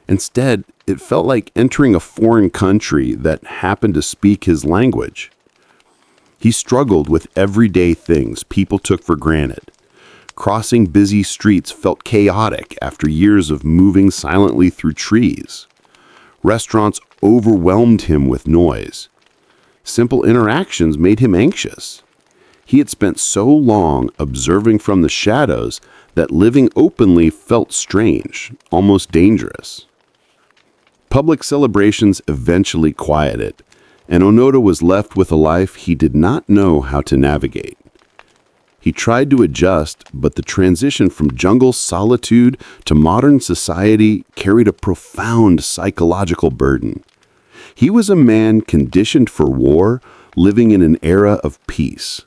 Instead, it felt like entering a foreign country that happened to speak his language. He struggled with everyday things people took for granted. Crossing busy streets felt chaotic after years of moving silently through trees. Restaurants overwhelmed him with noise. Simple interactions made him anxious. He had spent so long observing from the shadows that living openly felt strange, almost dangerous. Public celebrations eventually quieted, and Onoda was left with a life he did not know how to navigate. He tried to adjust, but the transition from jungle solitude to modern society carried a profound psychological burden. He was a man conditioned for war, living in an era of peace.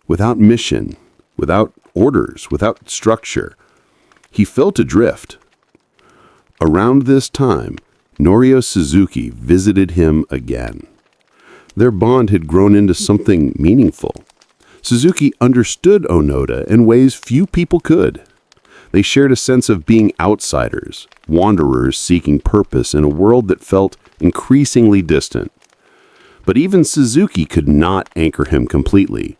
Without mission, without orders, without structure, he felt adrift. Around this time, Norio Suzuki visited him again. Their bond had grown into something meaningful. Suzuki understood Onoda in ways few people could. They shared a sense of being outsiders, wanderers seeking purpose in a world that felt increasingly distant. But even Suzuki could not anchor him completely.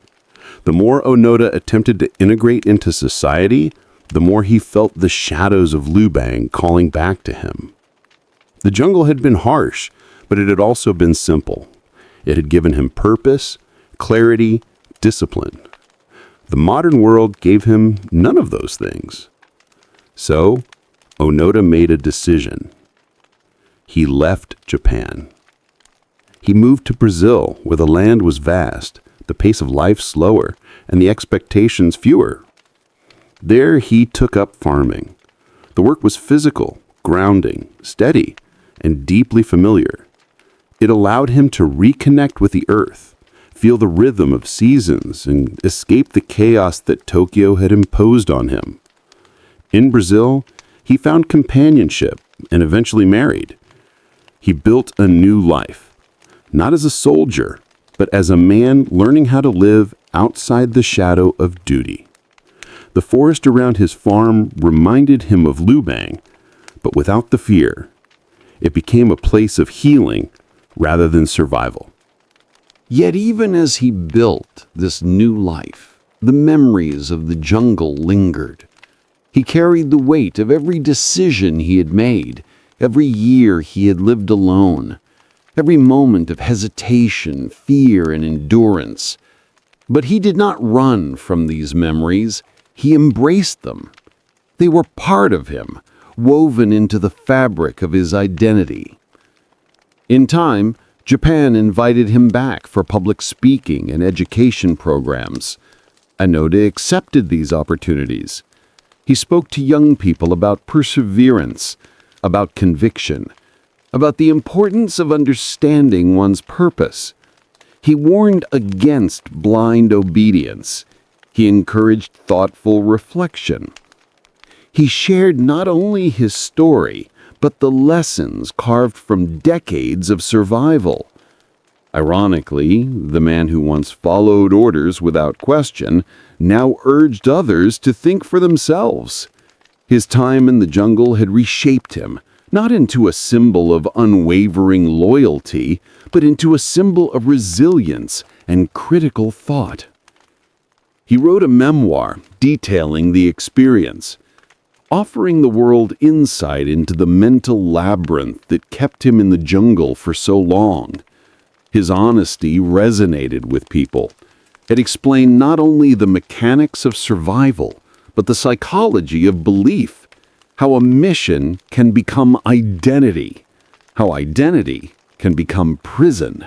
The more Onoda attempted to integrate into society, the more he felt the shadows of Lubang calling back to him. The jungle had been harsh, but it had also been simple. It had given him purpose, clarity, discipline. The modern world gave him none of those things. So, Onoda made a decision. He left Japan. He moved to Brazil, where the land was vast, the pace of life slower, and the expectations fewer. There he took up farming. The work was physical, grounding, steady, and deeply familiar. It allowed him to reconnect with the earth, feel the rhythm of seasons, and escape the chaos that Tokyo had imposed on him. In Brazil, he found companionship and eventually married. He built a new life, not as a soldier, but as a man learning how to live outside the shadow of duty. The forest around his farm reminded him of Lubang, but without the fear. It became a place of healing rather than survival. Yet even as he built this new life, the memories of the jungle lingered. He carried the weight of every decision he had made, every year he had lived alone, every moment of hesitation, fear, and endurance. But he did not run from these memories. He embraced them. They were part of him, woven into the fabric of his identity. In time, Japan invited him back for public speaking and education programs. Onoda accepted these opportunities. He spoke to young people about perseverance, about conviction, about the importance of understanding one's purpose. He warned against blind obedience. He encouraged thoughtful reflection. He shared not only his story, but the lessons carved from decades of survival. Ironically, the man who once followed orders without question now urged others to think for themselves. His time in the jungle had reshaped him, not into a symbol of unwavering loyalty, but into a symbol of resilience and critical thought. He wrote a memoir detailing the experience, offering the world insight into the mental labyrinth that kept him in the jungle for so long. His honesty resonated with people. It explained not only the mechanics of survival, but the psychology of belief, how a mission can become identity, how identity can become prison.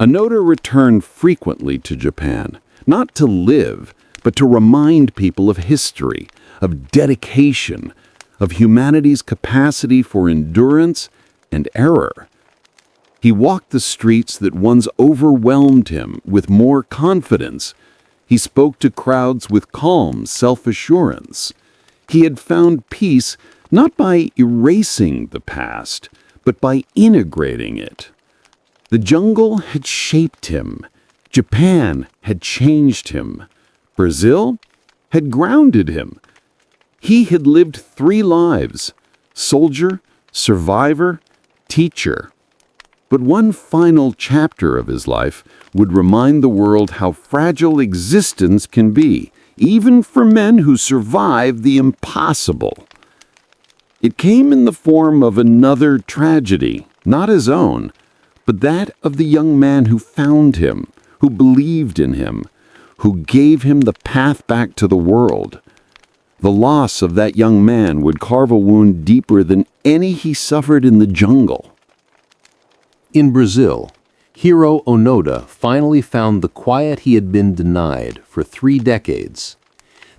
Onoda returned frequently to Japan, not to live, but to remind people of history, of dedication, of humanity's capacity for endurance and error. He walked the streets that once overwhelmed him with more confidence. He spoke to crowds with calm self-assurance. He had found peace not by erasing the past, but by integrating it. The jungle had shaped him. Japan had changed him. Brazil had grounded him. He had lived 3 lives: soldier, survivor, teacher. But one final chapter of his life would remind the world how fragile existence can be, even for men who survive the impossible. It came in the form of another tragedy, not his own, but that of the young man who found him, who believed in him, who gave him the path back to the world. The loss of that young man would carve a wound deeper than any he suffered in the jungle. In Brazil, Hiroo Onoda finally found the quiet he had been denied for 3 decades.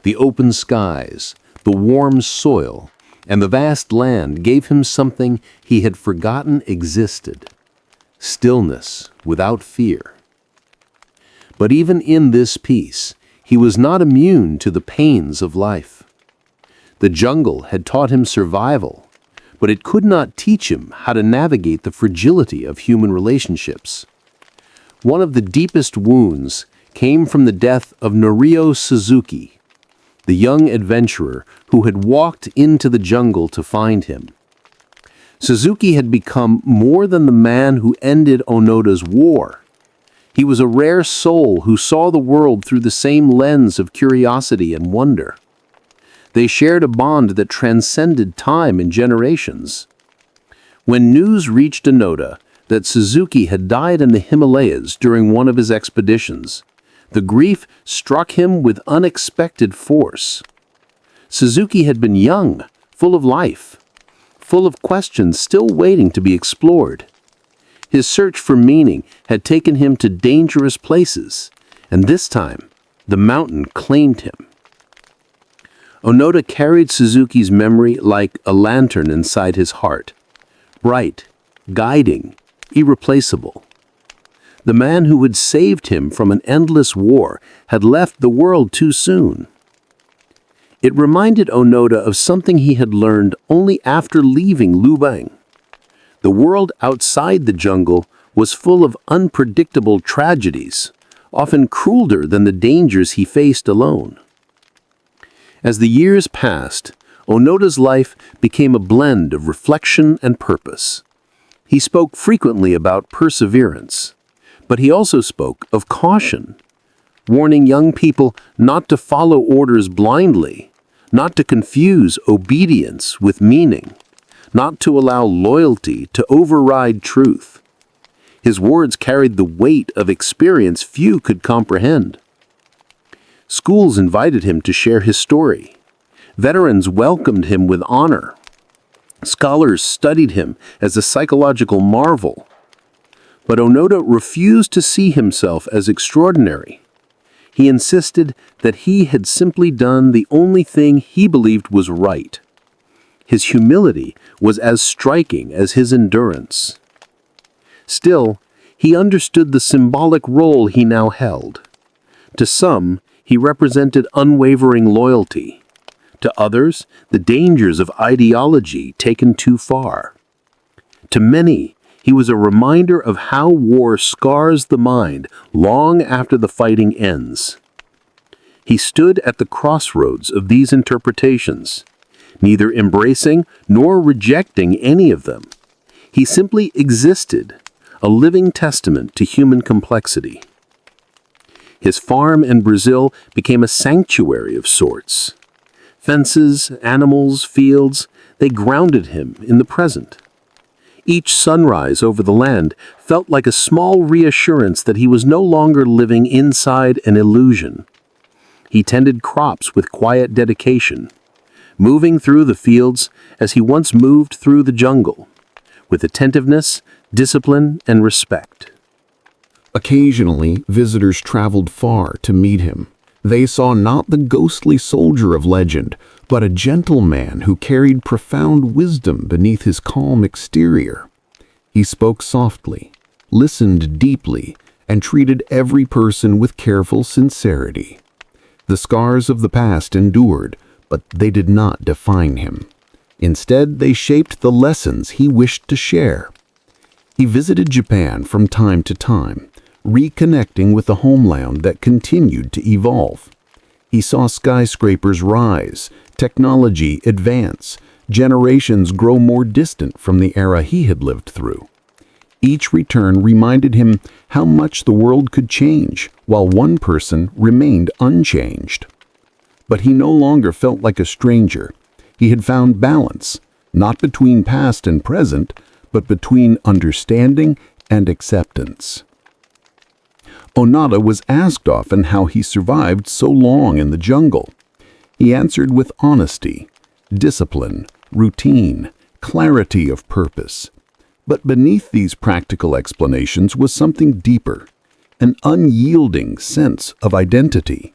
The open skies, the warm soil, and the vast land gave him something he had forgotten existed: stillness without fear. But even in this peace, he was not immune to the pains of life. The jungle had taught him survival, but it could not teach him how to navigate the fragility of human relationships. One of the deepest wounds came from the death of Norio Suzuki, the young adventurer who had walked into the jungle to find him. Suzuki had become more than the man who ended Onoda's war. He was a rare soul who saw the world through the same lens of curiosity and wonder. They shared a bond that transcended time and generations. When news reached Onoda that Suzuki had died in the Himalayas during one of his expeditions, the grief struck him with unexpected force. Suzuki had been young, full of life, full of questions still waiting to be explored. His search for meaning had taken him to dangerous places, and this time, the mountain claimed him. Onoda carried Suzuki's memory like a lantern inside his heart, bright, guiding, irreplaceable. The man who had saved him from an endless war had left the world too soon. It reminded Onoda of something he had learned only after leaving Lubang. The world outside the jungle was full of unpredictable tragedies, often crueler than the dangers he faced alone. As the years passed, Onoda's life became a blend of reflection and purpose. He spoke frequently about perseverance, but he also spoke of caution, warning young people not to follow orders blindly, not to confuse obedience with meaning, not to allow loyalty to override truth. His words carried the weight of experience few could comprehend. Schools invited him to share his story. Veterans welcomed him with honor. Scholars studied him as a psychological marvel. But Onoda refused to see himself as extraordinary. He insisted that he had simply done the only thing he believed was right. His humility was as striking as his endurance. Still, he understood the symbolic role he now held. To some, he represented unwavering loyalty. To others, the dangers of ideology taken too far. To many, he was a reminder of how war scars the mind long after the fighting ends. He stood at the crossroads of these interpretations, neither embracing nor rejecting any of them. He simply existed, a living testament to human complexity. His farm in Brazil became a sanctuary of sorts. Fences, animals, fields, they grounded him in the present. Each sunrise over the land felt like a small reassurance that he was no longer living inside an illusion. He tended crops with quiet dedication, moving through the fields as he once moved through the jungle, with attentiveness, discipline, and respect. Occasionally, visitors traveled far to meet him. They saw not the ghostly soldier of legend, but a gentle man who carried profound wisdom beneath his calm exterior. He spoke softly, listened deeply, and treated every person with careful sincerity. The scars of the past endured, but they did not define him. Instead, they shaped the lessons he wished to share. He visited Japan from time to time, reconnecting with a homeland that continued to evolve. He saw skyscrapers rise, technology advance, generations grow more distant from the era he had lived through. Each return reminded him how much the world could change, while one person remained unchanged. But he no longer felt like a stranger. He had found balance, not between past and present, but between understanding and acceptance. Onoda was asked often how he survived so long in the jungle. He answered with honesty, discipline, routine, clarity of purpose. But beneath these practical explanations was something deeper, an unyielding sense of identity.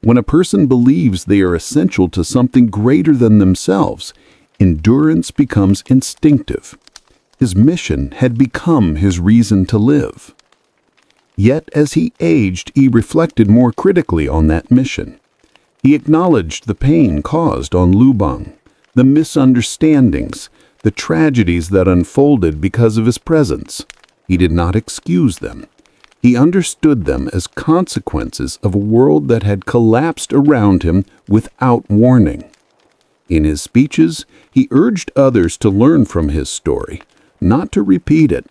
When a person believes they are essential to something greater than themselves, endurance becomes instinctive. His mission had become his reason to live. Yet as he aged, he reflected more critically on that mission. He acknowledged the pain caused on Lubang, the misunderstandings, the tragedies that unfolded because of his presence. He did not excuse them. He understood them as consequences of a world that had collapsed around him without warning. In his speeches, he urged others to learn from his story, not to repeat it.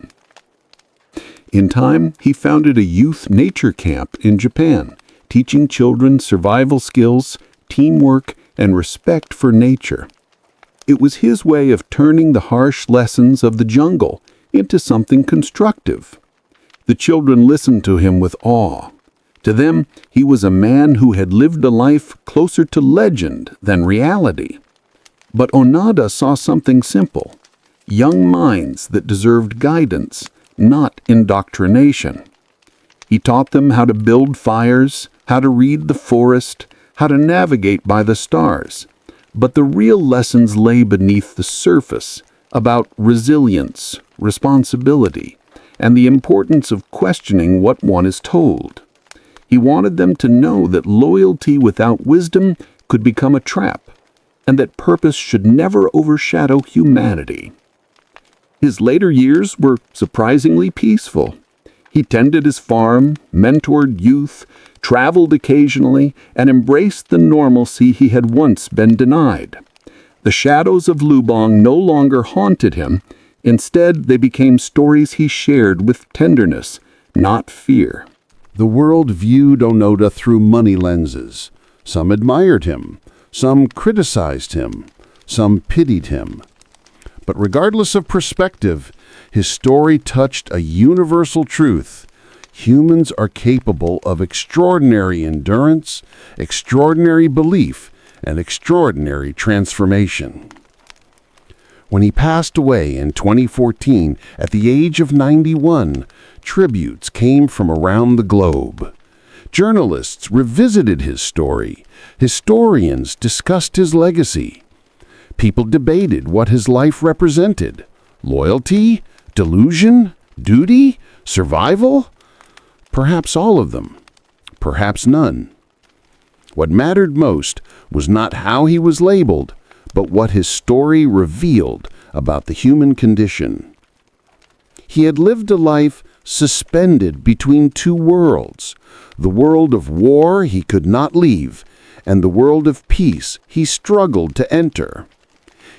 In time, he founded a youth nature camp in Japan, teaching children survival skills, teamwork, and respect for nature. It was his way of turning the harsh lessons of the jungle into something constructive. The children listened to him with awe. To them, he was a man who had lived a life closer to legend than reality. But Onoda saw something simple, young minds that deserved guidance, not indoctrination. He taught them how to build fires, how to read the forest, how to navigate by the stars. But the real lessons lay beneath the surface, about resilience, responsibility, and the importance of questioning what one is told. He wanted them to know that loyalty without wisdom could become a trap, and that purpose should never overshadow humanity. His later years were surprisingly peaceful. He tended his farm, mentored youth, traveled occasionally, and embraced the normalcy he had once been denied. The shadows of Lubang no longer haunted him. Instead, they became stories he shared with tenderness, not fear. The world viewed Onoda through money lenses. Some admired him, some criticized him, some pitied him. But regardless of perspective, his story touched a universal truth. Humans are capable of extraordinary endurance, extraordinary belief, and extraordinary transformation. When he passed away in 2014 at the age of 91, tributes came from around the globe. Journalists revisited his story. Historians discussed his legacy. People debated what his life represented. Loyalty? Delusion? Duty? Survival? Perhaps all of them. Perhaps none. What mattered most was not how he was labeled, but what his story revealed about the human condition. He had lived a life suspended between two worlds, the world of war he could not leave, and the world of peace he struggled to enter.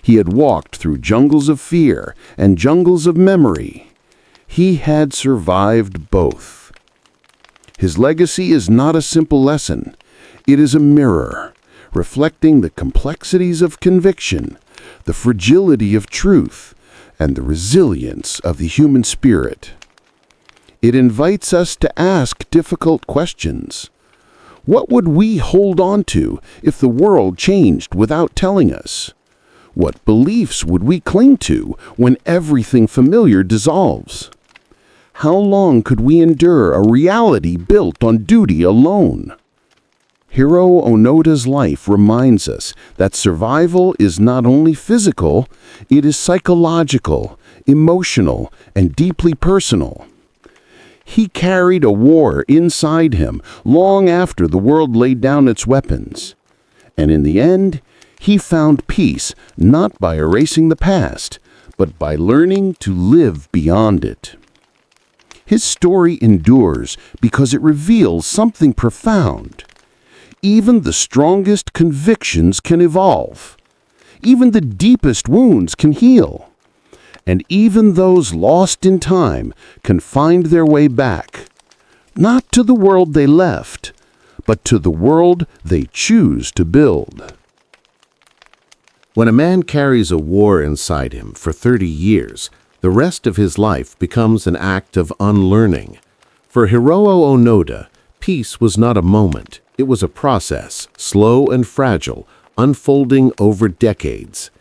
He had walked through jungles of fear and jungles of memory. He had survived both. His legacy is not a simple lesson. It is a mirror, reflecting the complexities of conviction, the fragility of truth, and the resilience of the human spirit. It invites us to ask difficult questions. What would we hold on to if the world changed without telling us? What beliefs would we cling to when everything familiar dissolves? How long could we endure a reality built on duty alone? Hiroo Onoda's life reminds us that survival is not only physical, it is psychological, emotional, and deeply personal. He carried a war inside him long after the world laid down its weapons. And in the end, he found peace not by erasing the past, but by learning to live beyond it. His story endures because it reveals something profound. Even the strongest convictions can evolve. Even the deepest wounds can heal. And even those lost in time can find their way back, not to the world they left, but to the world they choose to build. When a man carries a war inside him for 30 years, the rest of his life becomes an act of unlearning. For Hiroo Onoda, peace was not a moment. It was a process, slow and fragile, unfolding over decades.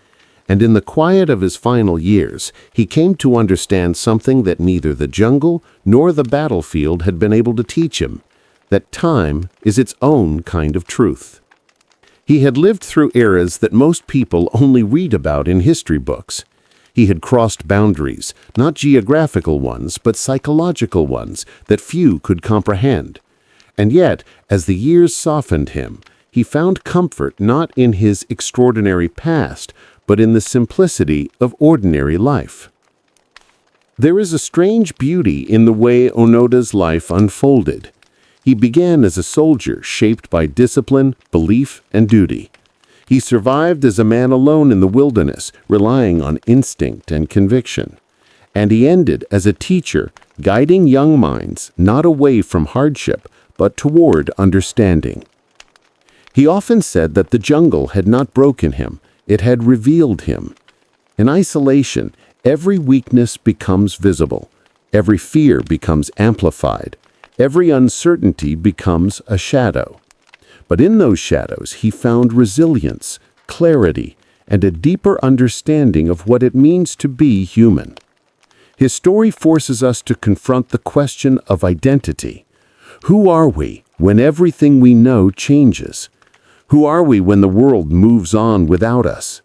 And in the quiet of his final years, he came to understand something that neither the jungle nor the battlefield had been able to teach him, that time is its own kind of truth. He had lived through eras that most people only read about in history books. He had crossed boundaries, not geographical ones, but psychological ones that few could comprehend. And yet, as the years softened him, he found comfort not in his extraordinary past, but in the simplicity of ordinary life. There is a strange beauty in the way Onoda's life unfolded. He began as a soldier shaped by discipline, belief, and duty. He survived as a man alone in the wilderness, relying on instinct and conviction. And he ended as a teacher, guiding young minds not away from hardship, but toward understanding. He often said that the jungle had not broken him, it had revealed him. In isolation, every weakness becomes visible, every fear becomes amplified, every uncertainty becomes a shadow. But in those shadows, he found resilience, clarity, and a deeper understanding of what it means to be human. His story forces us to confront the question of identity. Who are we when everything we know changes? Who are we when the world moves on without us?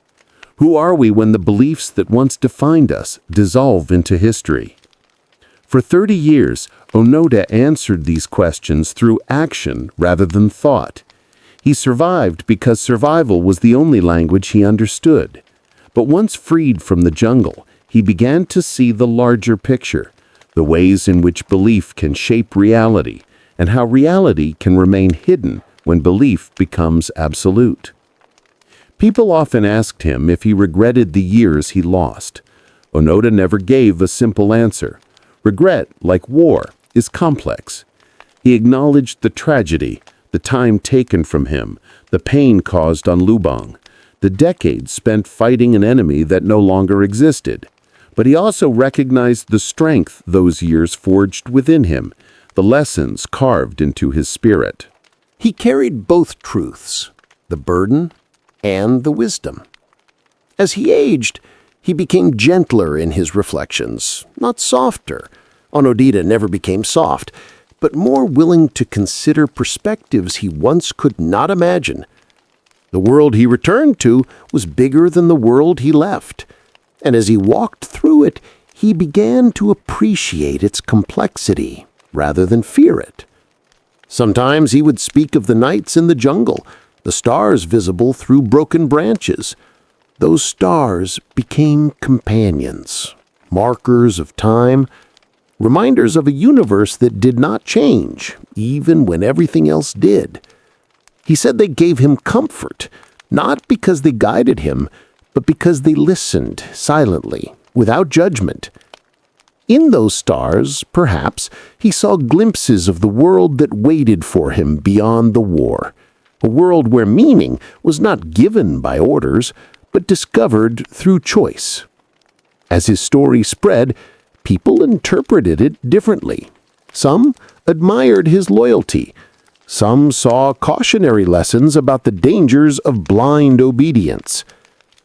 Who are we when the beliefs that once defined us dissolve into history? For 30 years, Onoda answered these questions through action rather than thought. He survived because survival was the only language he understood. But once freed from the jungle, he began to see the larger picture, the ways in which belief can shape reality, and how reality can remain hidden when belief becomes absolute. People often asked him if he regretted the years he lost. Onoda never gave a simple answer. Regret, like war, is complex. He acknowledged the tragedy, the time taken from him, the pain caused on Lubang, the decades spent fighting an enemy that no longer existed. But he also recognized the strength those years forged within him, the lessons carved into his spirit. He carried both truths, the burden and the wisdom. As he aged, he became gentler in his reflections, not softer. Onoda never became soft, but more willing to consider perspectives he once could not imagine. The world he returned to was bigger than the world he left, and as he walked through it, he began to appreciate its complexity rather than fear it. Sometimes he would speak of the nights in the jungle, the stars visible through broken branches. Those stars became companions, markers of time, reminders of a universe that did not change, even when everything else did. He said they gave him comfort, not because they guided him, but because they listened silently, without judgment. In those stars, perhaps, he saw glimpses of the world that waited for him beyond the war, a world where meaning was not given by orders, but discovered through choice. As his story spread, people interpreted it differently. Some admired his loyalty. Some saw cautionary lessons about the dangers of blind obedience.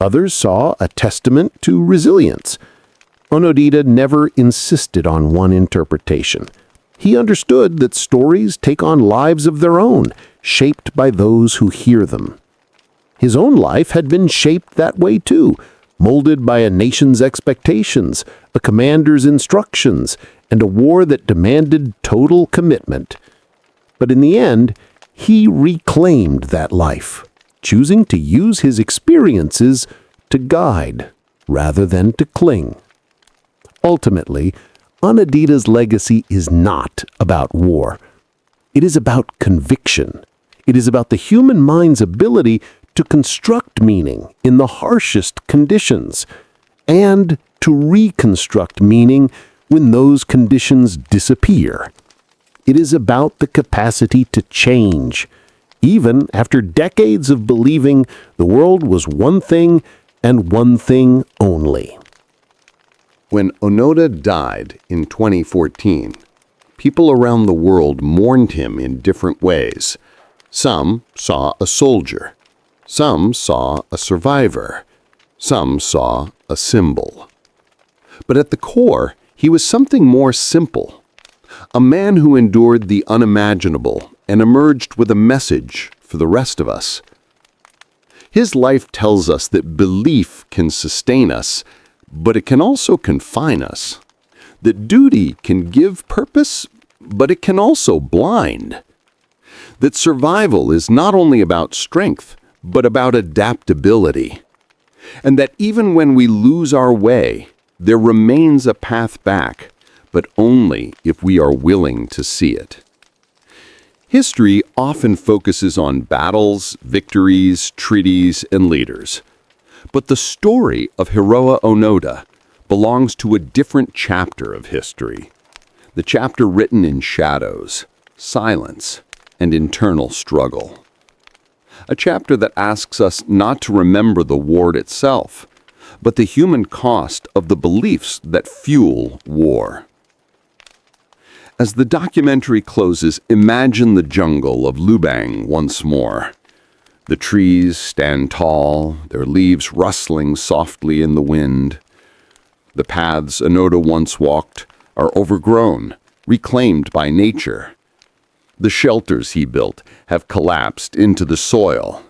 Others saw a testament to resilience. Onoda never insisted on one interpretation. He understood that stories take on lives of their own, shaped by those who hear them. His own life had been shaped that way too, molded by a nation's expectations, a commander's instructions, and a war that demanded total commitment. But in the end, he reclaimed that life, choosing to use his experiences to guide rather than to cling. Ultimately, Onoda's legacy is not about war. It is about conviction. It is about the human mind's ability to construct meaning in the harshest conditions and to reconstruct meaning when those conditions disappear. It is about the capacity to change, even after decades of believing the world was one thing and one thing only. When Onoda died in 2014, people around the world mourned him in different ways. Some saw a soldier. Some saw a survivor. Some saw a symbol. But at the core, he was something more simple. A man who endured the unimaginable and emerged with a message for the rest of us. His life tells us that belief can sustain us, but it can also confine us. That duty can give purpose, but it can also blind. That survival is not only about strength, but about adaptability. And that even when we lose our way, there remains a path back, but only if we are willing to see it. History often focuses on battles, victories, treaties, and leaders. But the story of Hiroo Onoda belongs to a different chapter of history. The chapter written in shadows, silence, and internal struggle. A chapter that asks us not to remember the war itself, but the human cost of the beliefs that fuel war. As the documentary closes, imagine the jungle of Lubang once more. The trees stand tall, their leaves rustling softly in the wind. The paths Onoda once walked are overgrown, reclaimed by nature. The shelters he built have collapsed into the soil.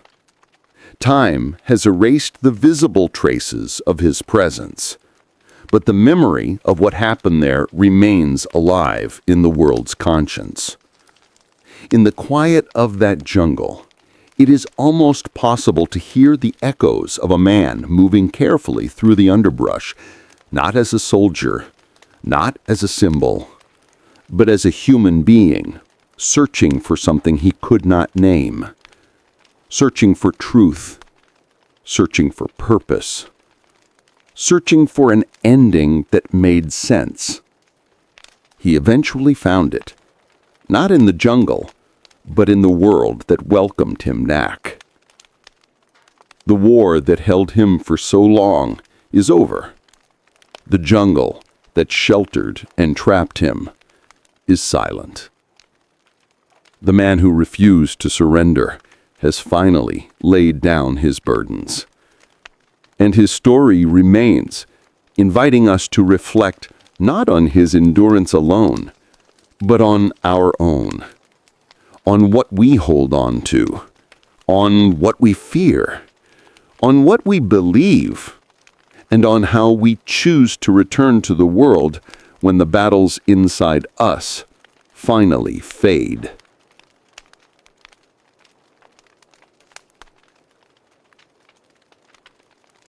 Time has erased the visible traces of his presence, but the memory of what happened there remains alive in the world's conscience. In the quiet of that jungle, it is almost possible to hear the echoes of a man moving carefully through the underbrush, not as a soldier, not as a symbol, but as a human being, searching for something he could not name, searching for truth, searching for purpose, searching for an ending that made sense. He eventually found it, not in the jungle, but in the world that welcomed him back. The war that held him for so long is over. The jungle that sheltered and trapped him is silent. The man who refused to surrender has finally laid down his burdens. And his story remains, inviting us to reflect not on his endurance alone, but on our own. On what we hold on to, on what we fear, on what we believe, and on how we choose to return to the world when the battles inside us finally fade.